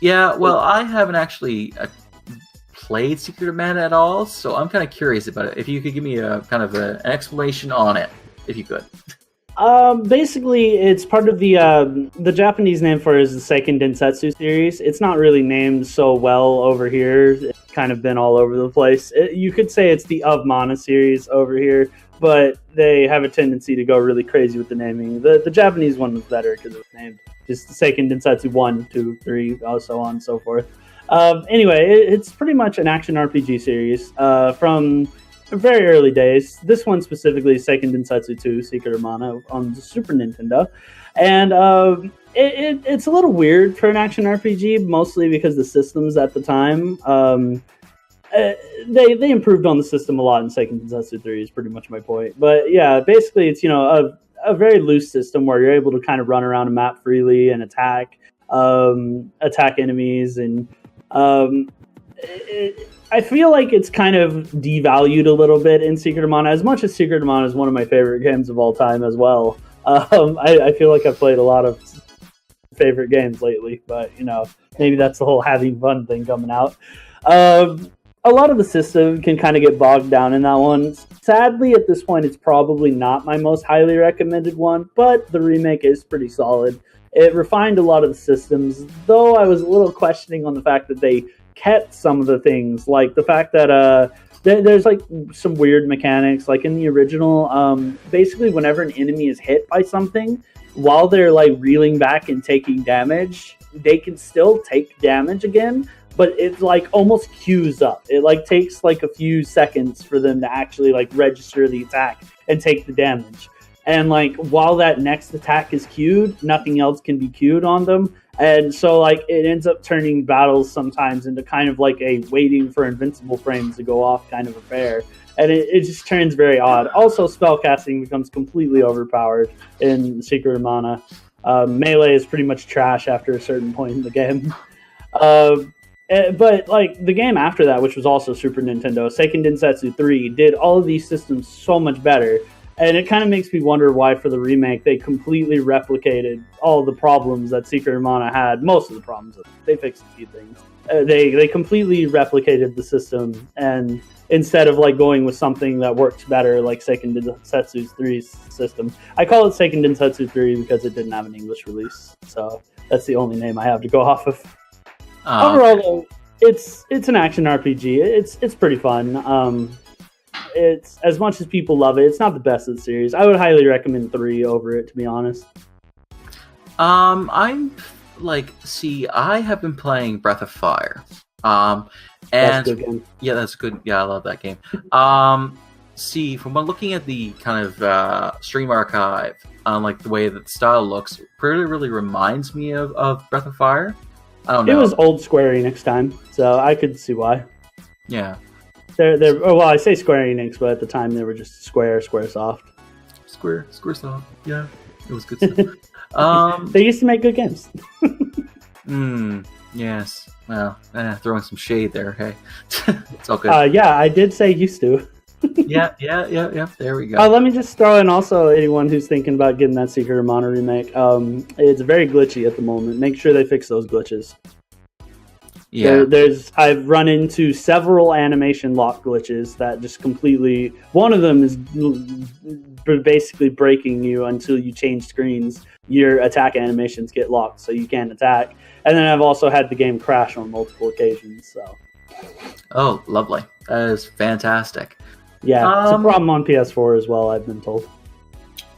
Yeah. Well, I haven't actually played Secret of Mana at all, so I'm kind of curious about it. If you could give me a kind of an explanation on it. If you could. Basically, it's part of the Japanese name for it is the Seiken Densetsu series. It's not really named so well over here. It's kind of been all over the place. You could say it's the Of Mana series over here, but they have a tendency to go really crazy with the naming. The Japanese one was better because it was named just Seiken Densetsu 1, 2, 3, so on and so forth. Anyway, it's pretty much an action RPG series from very early days. This one specifically is Seiken Densetsu 2, Secret of Mana on the Super Nintendo. And it's a little weird for an action RPG, mostly because the systems at the time, they improved on the system a lot in Seiken Densetsu 3 is pretty much my point. But yeah, basically it's, a very loose system where you're able to kind of run around a map freely and attack enemies. And I feel like it's kind of devalued a little bit in Secret of Mana, as much as Secret of Mana is one of my favorite games of all time as well. I feel like I've played a lot of favorite games lately, but, maybe that's the whole having fun thing coming out. A lot of the system can kind of get bogged down in that one. Sadly, at this point, it's probably not my most highly recommended one, but the remake is pretty solid. It refined a lot of the systems, though I was a little questioning on the fact that they kept some of the things, like the fact that There's like some weird mechanics. Like in the original, basically whenever an enemy is hit by something, while they're like reeling back and taking damage, they can still take damage again, but it like almost queues up. It like takes like a few seconds for them to actually like register the attack and take the damage. And like while that next attack is queued, nothing else can be queued on them. And so like it ends up turning battles sometimes into kind of like a waiting for invincible frames to go off kind of affair. And it just turns very odd. Also, spellcasting becomes completely overpowered in Secret of Mana. Melee is pretty much trash after a certain point in the game. But like the game after that, which was also Super Nintendo, Seiken Densetsu 3, did all of these systems so much better. And it kind of makes me wonder why for the remake they completely replicated all the problems that Secret of Mana had. Most of the problems. They fixed a few things. They completely replicated the system, and instead of like going with something that works better like Seiken Densetsu 3's system. I call it Seiken Densetsu 3 because it didn't have an English release. So that's the only name I have to go off of. Overall, though, it's an action RPG. It's pretty fun. It's as much as people love it, it's not the best of the series. I would highly recommend 3 over it, to be honest. I'm like, see, I have been playing Breath of Fire. And that's a good game. Yeah, that's good. Yeah, I love that game. See, from looking at the kind of stream archive, like the way that the style looks, really reminds me of Breath of Fire. I don't know. It was old Square Enix time, so I could see why. Yeah. Well, I say Square Enix, but at the time they were just Squaresoft. Squaresoft. Yeah, it was good stuff. They used to make good games. Yes. Well, throwing some shade there. Hey, it's all good. Yeah, I did say used to. Yeah. There we go. Let me just throw in also anyone who's thinking about getting that Secret of Mana remake. It's very glitchy at the moment. Make sure they fix those glitches. Yeah, I've run into several animation lock glitches that just completely. One of them is basically breaking you until you change screens. Your attack animations get locked, so you can't attack. And then I've also had the game crash on multiple occasions. So. Oh, lovely! That is fantastic. Yeah, it's a problem on PS4 as well, I've been told.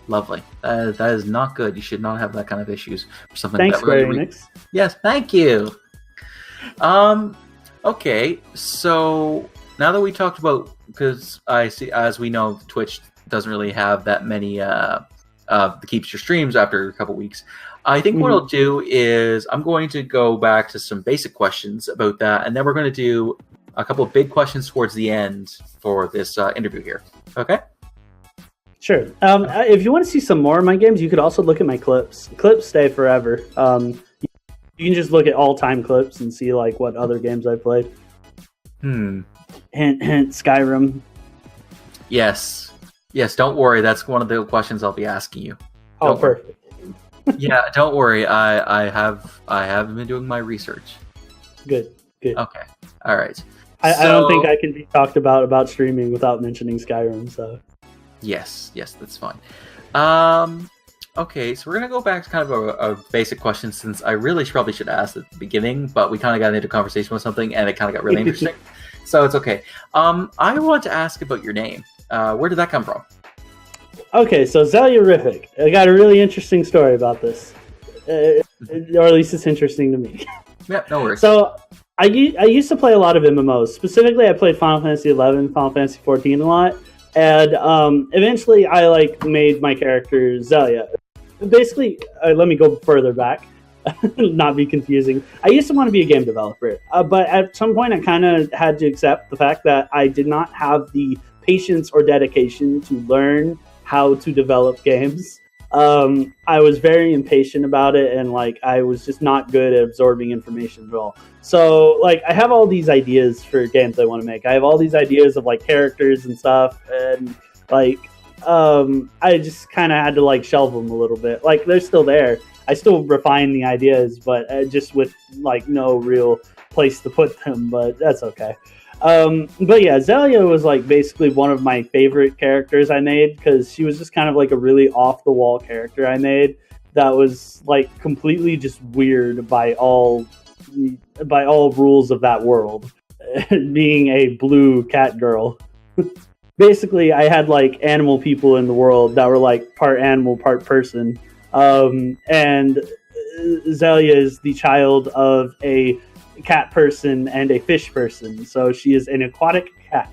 Lovely. That is not good. You should not have that kind of issues. For something Thanks, that really Square Enix. Yes, thank you. Okay, so now that we talked about, because I see, as we know, Twitch doesn't really have that many keeps your streams after a couple weeks. I think what I'll do is I'm going to go back to some basic questions about that, and then we're going to do a couple of big questions towards the end for this interview here. Okay? Sure. If you want to see some more of my games, you could also look at my clips. Clips stay forever. You can just look at all-time clips and see like what other games I've played. Hint, Skyrim. Yes. Don't worry. That's one of the questions I'll be asking you. Don't perfect. Yeah, don't worry. I have been doing my research. Good. Okay. All right. I don't think I can be talked about streaming without mentioning Skyrim. So. Yes, that's fine. Okay, so we're going to go back to kind of a basic question, since I really probably should have asked at the beginning, but we kind of got into conversation with something, and it kind of got really interesting. So it's okay. I want to ask about your name. Where did that come from? Okay, so Zaelliariffic. I got a really interesting story about this. Or at least it's interesting to me. Yeah, no worries. So I used to play a lot of MMOs. Specifically, I played Final Fantasy 11, Final Fantasy 14 a lot. And eventually I made my character Zaellia. Basically, let me go further back, not be confusing. I used to want to be a game developer, but at some point I kind of had to accept the fact that I did not have the patience or dedication to learn how to develop games. I was very impatient about it, and I was just not good at absorbing information at all. So I have all these ideas for games I want to make. I have all these ideas of characters and stuff, and I just kind of had to shelve them a little bit. They're still there. I still refine the ideas, but just with no real place to put them. But that's okay. But yeah, Zaellia was basically one of my favorite characters I made, because she was just kind of a really off the wall character I made that was completely just weird by all rules of that world. being a blue cat girl. Basically, I had like animal people in the world that were like part animal, part person. And Zaellia is the child of a cat person and a fish person. So she is an aquatic cat.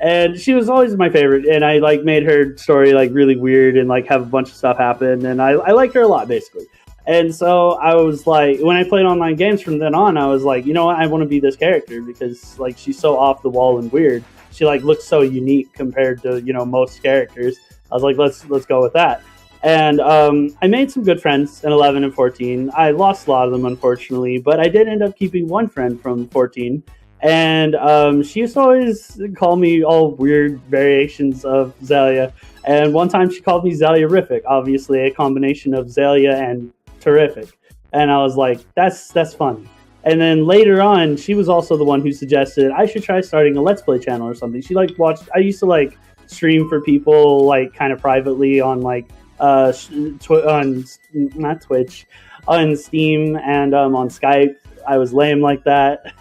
And she was always my favorite. And I like made her story like really weird and like have a bunch of stuff happen. And I liked her a lot, basically. And so I was like, when I played online games from then on, I was like, you know what? I want to be this character because like she's so off the wall and weird. She like looks so unique compared to, you know, most characters. I was like, let's go with that. And I made some good friends in 11 and 14. I lost a lot of them, unfortunately, but I did end up keeping one friend from 14. And she used to always call me all weird variations of Zaellia. And one time she called me Zaelliariffic, obviously a combination of Zaellia and terrific. And I was like, that's funny. And then later on, she was also the one who suggested I should try starting a Let's Play channel or something. She like watched. I used to like stream for people like kind of privately on like on not Twitch, on Steam and on Skype. I was lame like that.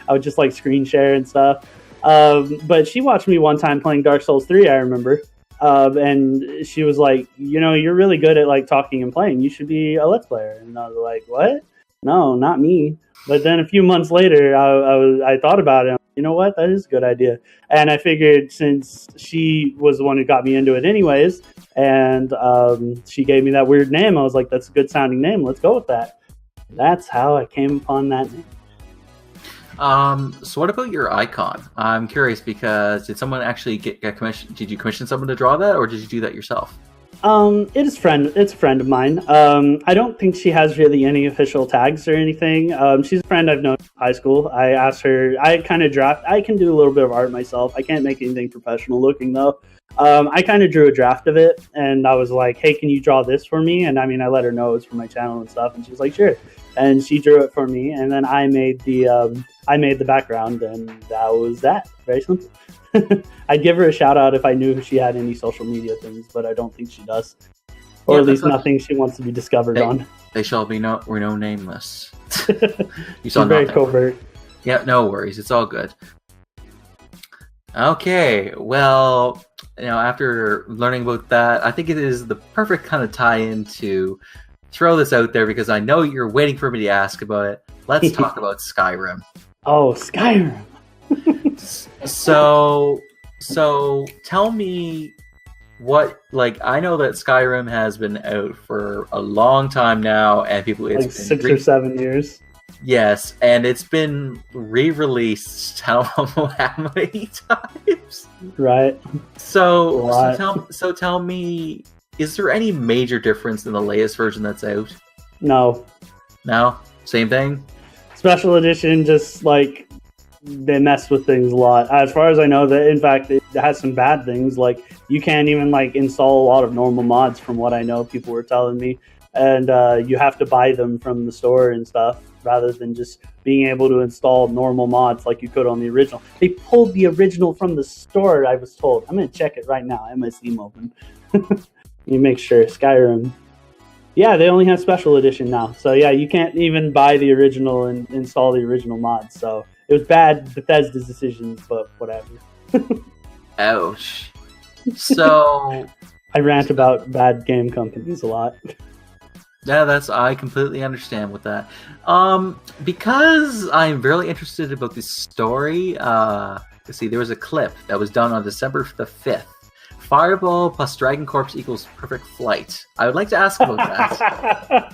I would just like screen share and stuff. But she watched me one time playing Dark Souls 3. I remember. And she was like, you know, you're really good at like talking and playing. You should be a Let's Player. And I was like, what? No, not me. But then a few months later, I thought about it. You know what? That is a good idea. And I figured since she was the one who got me into it anyways, and she gave me that weird name, I was like, that's a good sounding name. Let's go with that. That's how I came upon that name. So what about your icon? I'm curious because did someone actually get commissioned? Did you commission someone to draw that, or did you do that yourself? It's a friend of mine. I don't think she has really any official tags or anything. She's a friend I've known in high school. I asked her, I kind of draft, I can do a little bit of art myself. I can't make anything professional looking though. I kind of drew a draft of it and I was like, hey, can you draw this for me? And I mean, I let her know it was for my channel and stuff. And she was like, sure. And she drew it for me. And then I made the background and that was that. Very simple. I'd give her a shout out if I knew she had any social media things, but I don't think she does, or at least nothing she wants to be discovered on. They shall be no nameless. You saw very covert. Yeah, no worries, it's all good. Okay, well, you know, after learning about that, I think it is the perfect kind of tie-in to throw this out there because I know you're waiting for me to ask about it. Let's talk about Skyrim. Oh, Skyrim. So tell me what, like, I know that Skyrim has been out for a long time now and people, it's like 6 or 7 years. Yes, and it's been re-released how many times? Right. So tell me, is there any major difference in the latest version that's out? No. No? Same thing? Special edition, just like they mess with things a lot. As far as I know, that in fact it has some bad things. Like you can't even like install a lot of normal mods, from what I know. People were telling me, and you have to buy them from the store and stuff, rather than just being able to install normal mods like you could on the original. They pulled the original from the store, I was told. I'm gonna check it right now. I have my Steam open. You make sure. Skyrim. Yeah, they only have special edition now. So yeah, you can't even buy the original and install the original mods. So it was bad Bethesda's decisions, but whatever. Ouch. So I rant about bad game companies a lot. Yeah, I completely understand with that. Because I'm very interested about this story. Let's see, there was a clip that was done on December the 5th. Fireball plus Dragon Corpse equals perfect flight. I would like to ask about that.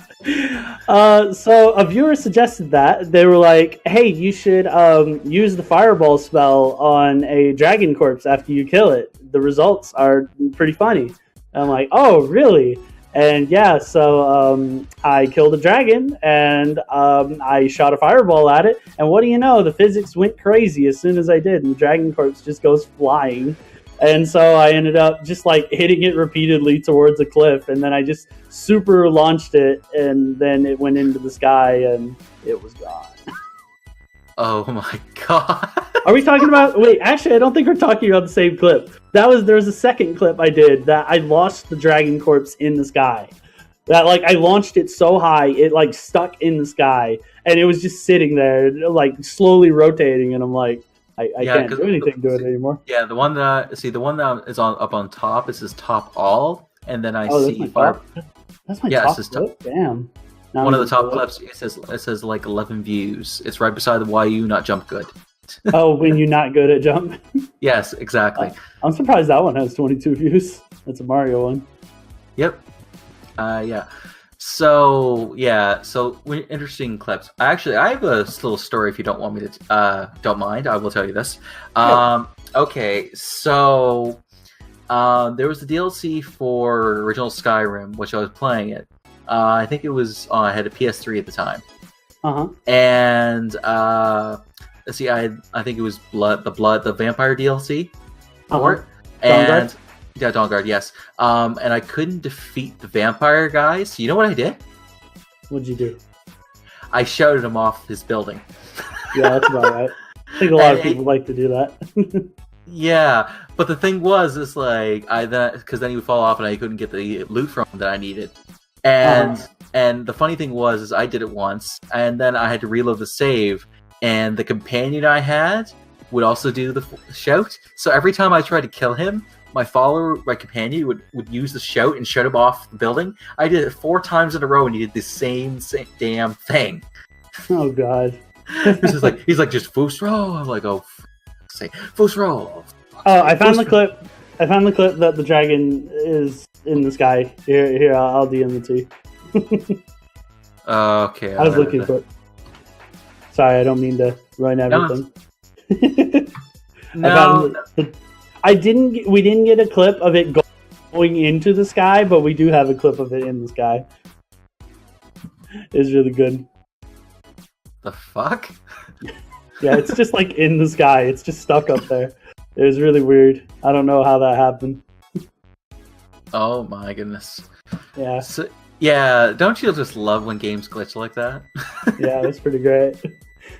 So a viewer suggested that. They were like, hey, you should use the Fireball spell on a Dragon Corpse after you kill it. The results are pretty funny. And I'm like, oh, really? And yeah, so I killed a dragon and I shot a fireball at it. And what do you know? The physics went crazy as soon as I did. And the Dragon Corpse just goes flying. And so I ended up just like hitting it repeatedly towards a cliff. And then I just super launched it. And then it went into the sky and it was gone. Oh my god. Are we talking about... Wait, actually, I don't think we're talking about the same clip. There was a second clip I did that I lost the Dragon Corpse in the sky. that like I launched it so high it like stuck in the sky, and it was just sitting there like slowly rotating, and I'm like, I can't do anything to it anymore. Yeah, the one that is up on top, it says top all, and then I see that's my top clip. Damn. Now one of the top clips. It says like 11 views. It's right beside the YU not jump good. Oh, when you're not good at jump. Yes, exactly. I'm surprised that one has 22 views. That's a Mario one. Yep. Yeah. So interesting clips. I have a little story. If you don't want me to, don't mind, I will tell you this. Okay, so there was the DLC for original Skyrim, which I was playing it. I think it was I had a PS3 at the time. And let's see, I think it was the Vampire DLC for it. And yeah, Dawnguard, yes. And I couldn't defeat the vampire guys. So you know what I did? What'd you do? I shouted him off his building. Yeah, that's about right. I think a lot of people like to do that. Yeah, but the thing was, it's like because then he would fall off and I couldn't get the loot from him that I needed. And the funny thing was, is I did it once, and then I had to reload the save, and the companion I had would also do the shout. So every time I tried to kill him, my companion would use the shout and shout him off the building. I did it 4 times in a row, and he did the same damn thing. Oh god! He's like just Foos roll. I'm like, oh, say Foos roll. Oh, I found the clip. I found the clip that the dragon is in the sky. Here, I'll DM it to you. Okay. I was looking for it. Sorry, I don't mean to ruin everything. No. We didn't get a clip of it going into the sky, but we do have a clip of it in the sky. It's really good. The fuck? Yeah, it's just like in the sky. It's just stuck up there. It was really weird. I don't know how that happened. Oh my goodness. Yeah. So, yeah, don't you just love when games glitch like that? Yeah, that's pretty great.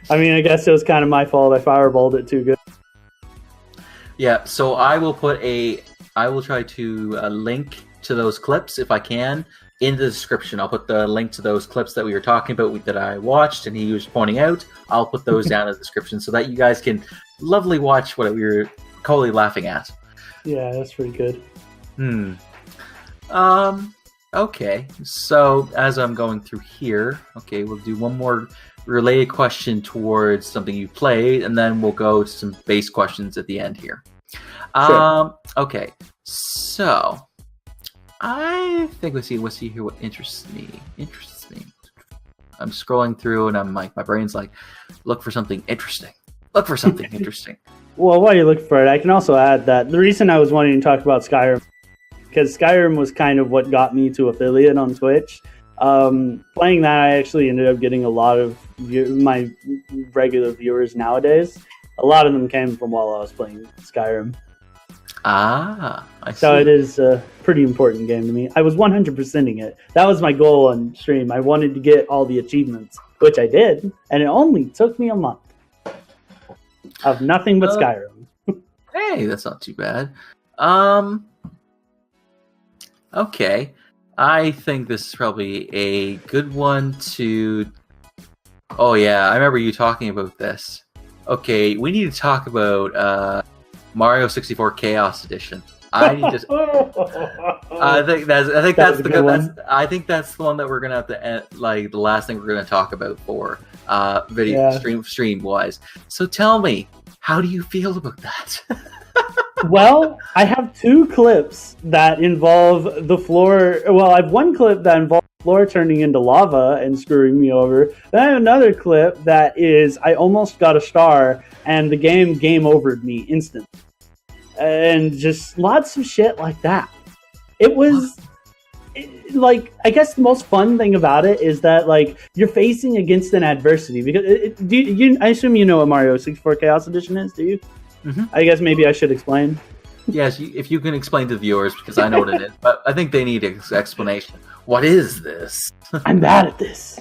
I mean, I guess it was kind of my fault. I fireballed it too good. Yeah, so I will try to link to those clips if I can in the description. I'll put the link to those clips that we were talking about that I watched and he was pointing out. I'll put those down in the description so that you guys can lovely watch what we were totally laughing at. Yeah, that's pretty good. Okay, so as I'm going through here, okay, we'll do one more related question towards something you played, and then we'll go to some base questions at the end here. Sure. Okay, so I think let's see here what interests me. I'm scrolling through and I'm like, my brain's like, look for something interesting. Well, while you look for it, I can also add that the reason I was wanting to talk about Skyrim, because Skyrim was kind of what got me to affiliate on Twitch. Playing that, I actually ended up getting a lot of my regular viewers nowadays. A lot of them came from while I was playing Skyrim. I see. So it is a pretty important game to me. I was 100%ing it. That was my goal on stream. I wanted to get all the achievements, which I did, and it only took me a month of nothing but Skyrim. Hey, that's not too bad. Okay. I think this is probably a good one to... Oh yeah, I remember you talking about this. Okay, we need to talk about Mario 64 Chaos Edition. I need to... I think that's the one. I think that's the one that we're gonna have to end, like the last thing we're gonna talk about for video stream wise. So tell me, how do you feel about that? Well, I have 2 clips that involve the floor. Well, I have one clip that involves the floor turning into lava and screwing me over. Then I have another clip that is I almost got a star and the game overed me instantly. And just lots of shit like that. It was like, I guess the most fun thing about it is that like you're facing against an adversity because I assume you know what Mario 64 Chaos Edition is, do you? Mm-hmm. I guess maybe I should explain. Yes, if you can explain to the viewers, because I know what it is, but I think they need an explanation. What is this? I'm bad at this.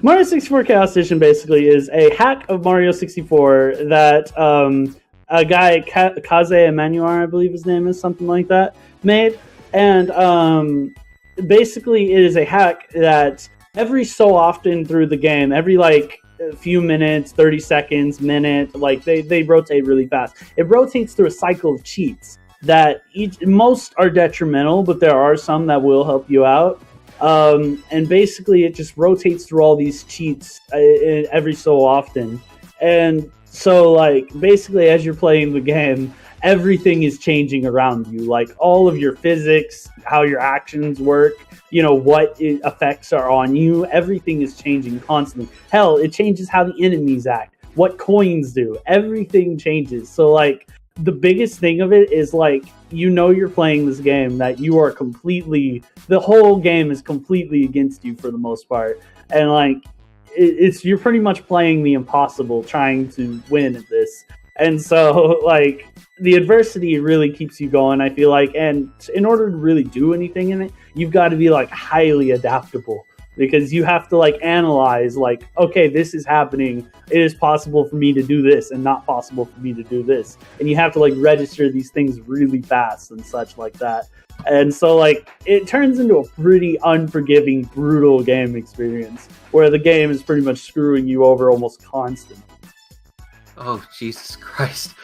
Mario 64 Chaos Edition basically is a hack of Mario 64 that a guy, Kaze Emanuar, I believe his name is, something like that, made. And basically, it is a hack that every so often through the game, every like a few minutes, 30 seconds, minute, like they rotate really fast. It rotates through a cycle of cheats that most are detrimental, but there are some that will help you out. And basically, it just rotates through all these cheats every so often. And so, like, basically, as you're playing the game, everything is changing around you. Like, all of your physics, how your actions work, what effects are on you, everything is changing constantly. Hell, it changes how the enemies act, what coins do. Everything changes. So, like, the biggest thing of it is, like, you're playing this game that you are the whole game is completely against you for the most part. And, like, you're pretty much playing the impossible, trying to win at this. And so, like, the adversity really keeps you going, I feel like. And in order to really do anything in it, you've got to be, like, highly adaptable. Because you have to, like, analyze, like, okay, this is happening. It is possible for me to do this and not possible for me to do this. And you have to, like, register these things really fast and such like that. And so, like, it turns into a pretty unforgiving, brutal game experience where the game is pretty much screwing you over almost constantly. Oh, Jesus Christ.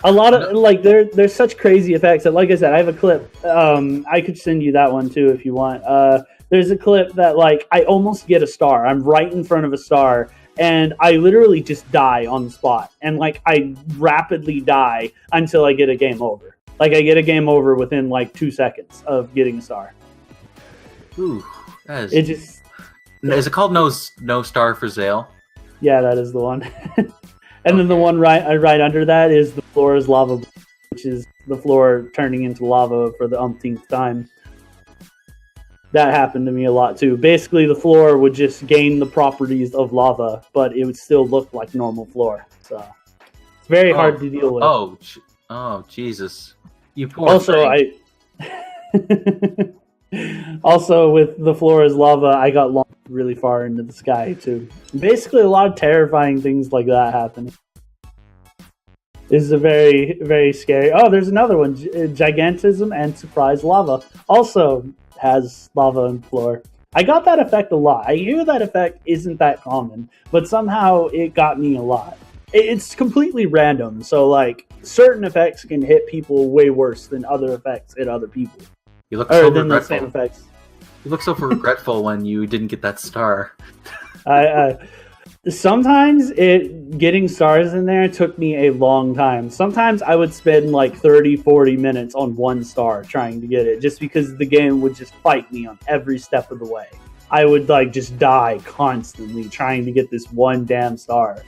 A lot of, like, there's such crazy effects that, like I said, I have a clip. I could send you that one, too, if you want. There's a clip that, like, I almost get a star. I'm right in front of a star, and I literally just die on the spot. And, like, I rapidly die until I get a game over. Like, I get a game over within, like, 2 seconds of getting a star. Ooh, that is... It just... Is it called No Star for Zael? Yeah, that is the one. And then the one right under that is the floor is lava, which is the floor turning into lava for the umpteenth time. That happened to me a lot too. Basically, the floor would just gain the properties of lava, but it would still look like normal floor. So it's very hard to deal with. Oh, Jesus! You poor also, thing. Also, with the floor is lava, I got launched really far into the sky too. Basically, a lot of terrifying things like that happen. This is a very, very scary. Oh, there's another one: Gigantism and Surprise Lava. Also has lava in the floor. I got that effect a lot. I hear that effect isn't that common, but somehow it got me a lot. It's completely random, so, like, certain effects can hit people way worse than other effects hit other people. You look so regretful. The same effects. You look so regretful when you didn't get that star. Sometimes getting stars in there took me a long time. Sometimes I would spend like 30, 40 minutes on one star trying to get it, just because the game would just fight me on every step of the way. I would, like, just die constantly trying to get this one damn star.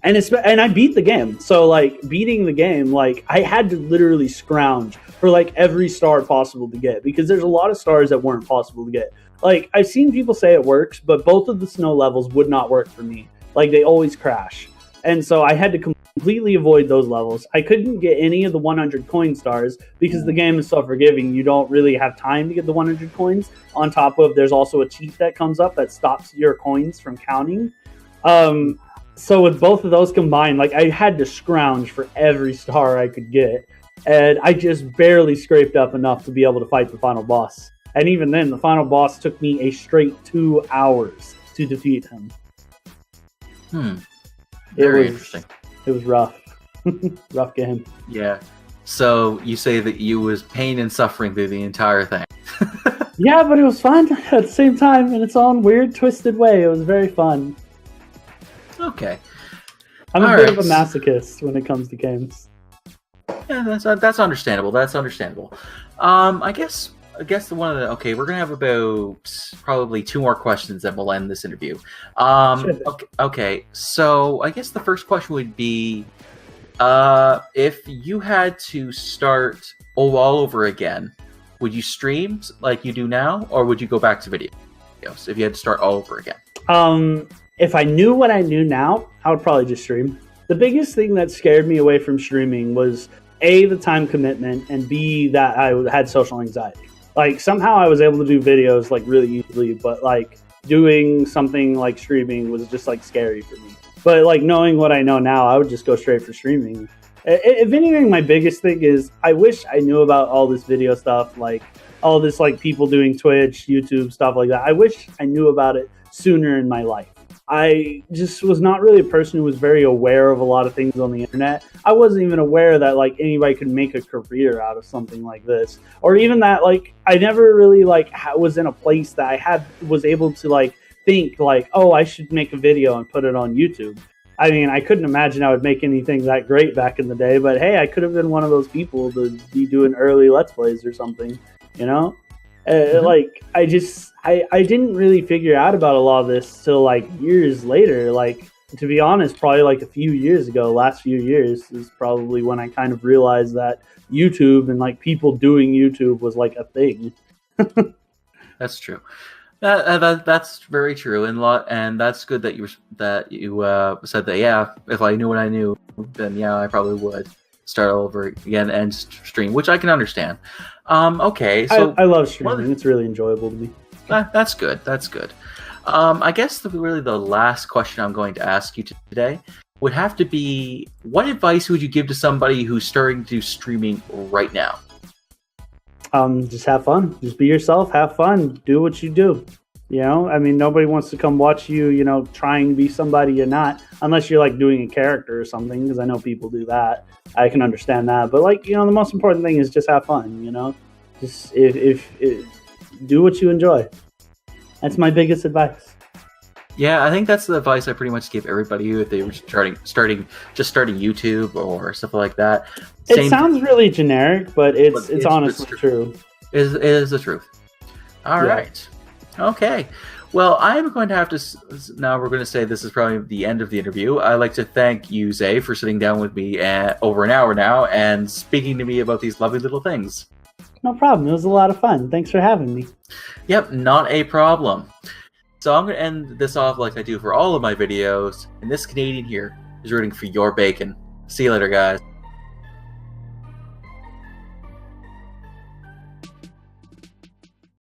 And I beat the game. So, like, beating the game, like, I had to literally scrounge for, like, every star possible to get, because there's a lot of stars that weren't possible to get. Like, I've seen people say it works, but both of the snow levels would not work for me. Like, they always crash. And so I had to completely avoid those levels. I couldn't get any of the 100 coin stars because the game is so forgiving. You don't really have time to get the 100 coins. On top of, there's also a cheat that comes up that stops your coins from counting. So with both of those combined, like, I had to scrounge for every star I could get. And I just barely scraped up enough to be able to fight the final boss. And even then, the final boss took me a straight 2 hours to defeat him. Very interesting. It was rough. Rough game. Yeah. So you say that you was pain and suffering through the entire thing. Yeah, but it was fun at the same time in its own weird, twisted way. It was very fun. Okay. I'm a bit of a masochist when it comes to games. Yeah, that's understandable. That's understandable. I guess okay, we're gonna have about probably 2 more questions that will end this interview. Okay, so I guess the first question would be, if you had to start all over again, would you stream like you do now, or would you go back to videos if you had to start all over again? If I knew what I knew now, I would probably just stream. The biggest thing that scared me away from streaming was A, the time commitment, and B, that I had social anxiety. Like, somehow I was able to do videos, like, really easily, but, like, doing something like streaming was just, like, scary for me. But, like, knowing what I know now, I would just go straight for streaming. If anything, my biggest thing is I wish I knew about all this video stuff, like all this like people doing Twitch, YouTube stuff like that. I wish I knew about it sooner in my life. I just was not really a person who was very aware of a lot of things on the internet. I wasn't even aware that like anybody could make a career out of something like this, or even that like I never really like was in a place that I was able to like think like, oh, I should make a video and put it on YouTube. I mean, I couldn't imagine I would make anything that great back in the day, but hey, I could have been one of those people to be doing early Let's Plays or something, you know? Like, I didn't really figure out about a lot of this till like years later. Like, to be honest, probably like a few years ago, last few years is probably when I kind of realized that YouTube and like people doing YouTube was like a thing. That's true. That's very true, and that's good that you said that. Yeah, if I knew what I knew, then yeah, I probably would start all over again and stream, which I can understand. Okay, so I love streaming. It's really enjoyable to me. That's good. That's good. I guess really the last question I'm going to ask you today would have to be: what advice would you give to somebody who's starting to do streaming right now? Just have fun. Just be yourself. Have fun. Do what you do. You know, I mean, nobody wants to come watch you, you know, trying to be somebody you're not, unless you're like doing a character or something, because I know people do that. I can understand that. But like, you know, the most important thing is just have fun, you know, just if do what you enjoy. That's my biggest advice. Yeah, I think that's the advice I pretty much give everybody if they were starting YouTube or stuff like that. It sounds really generic, but it's honestly true. It is the truth. All right. Okay. Well, I'm going to have to now. We're going to say this is probably the end of the interview. I'd like to thank you, Zay, for sitting down with me over an hour now and speaking to me about these lovely little things. No problem. It was a lot of fun. Thanks for having me. Yep, not a problem. So I'm going to end this off like I do for all of my videos. And this Canadian here is rooting for your bacon. See you later, guys.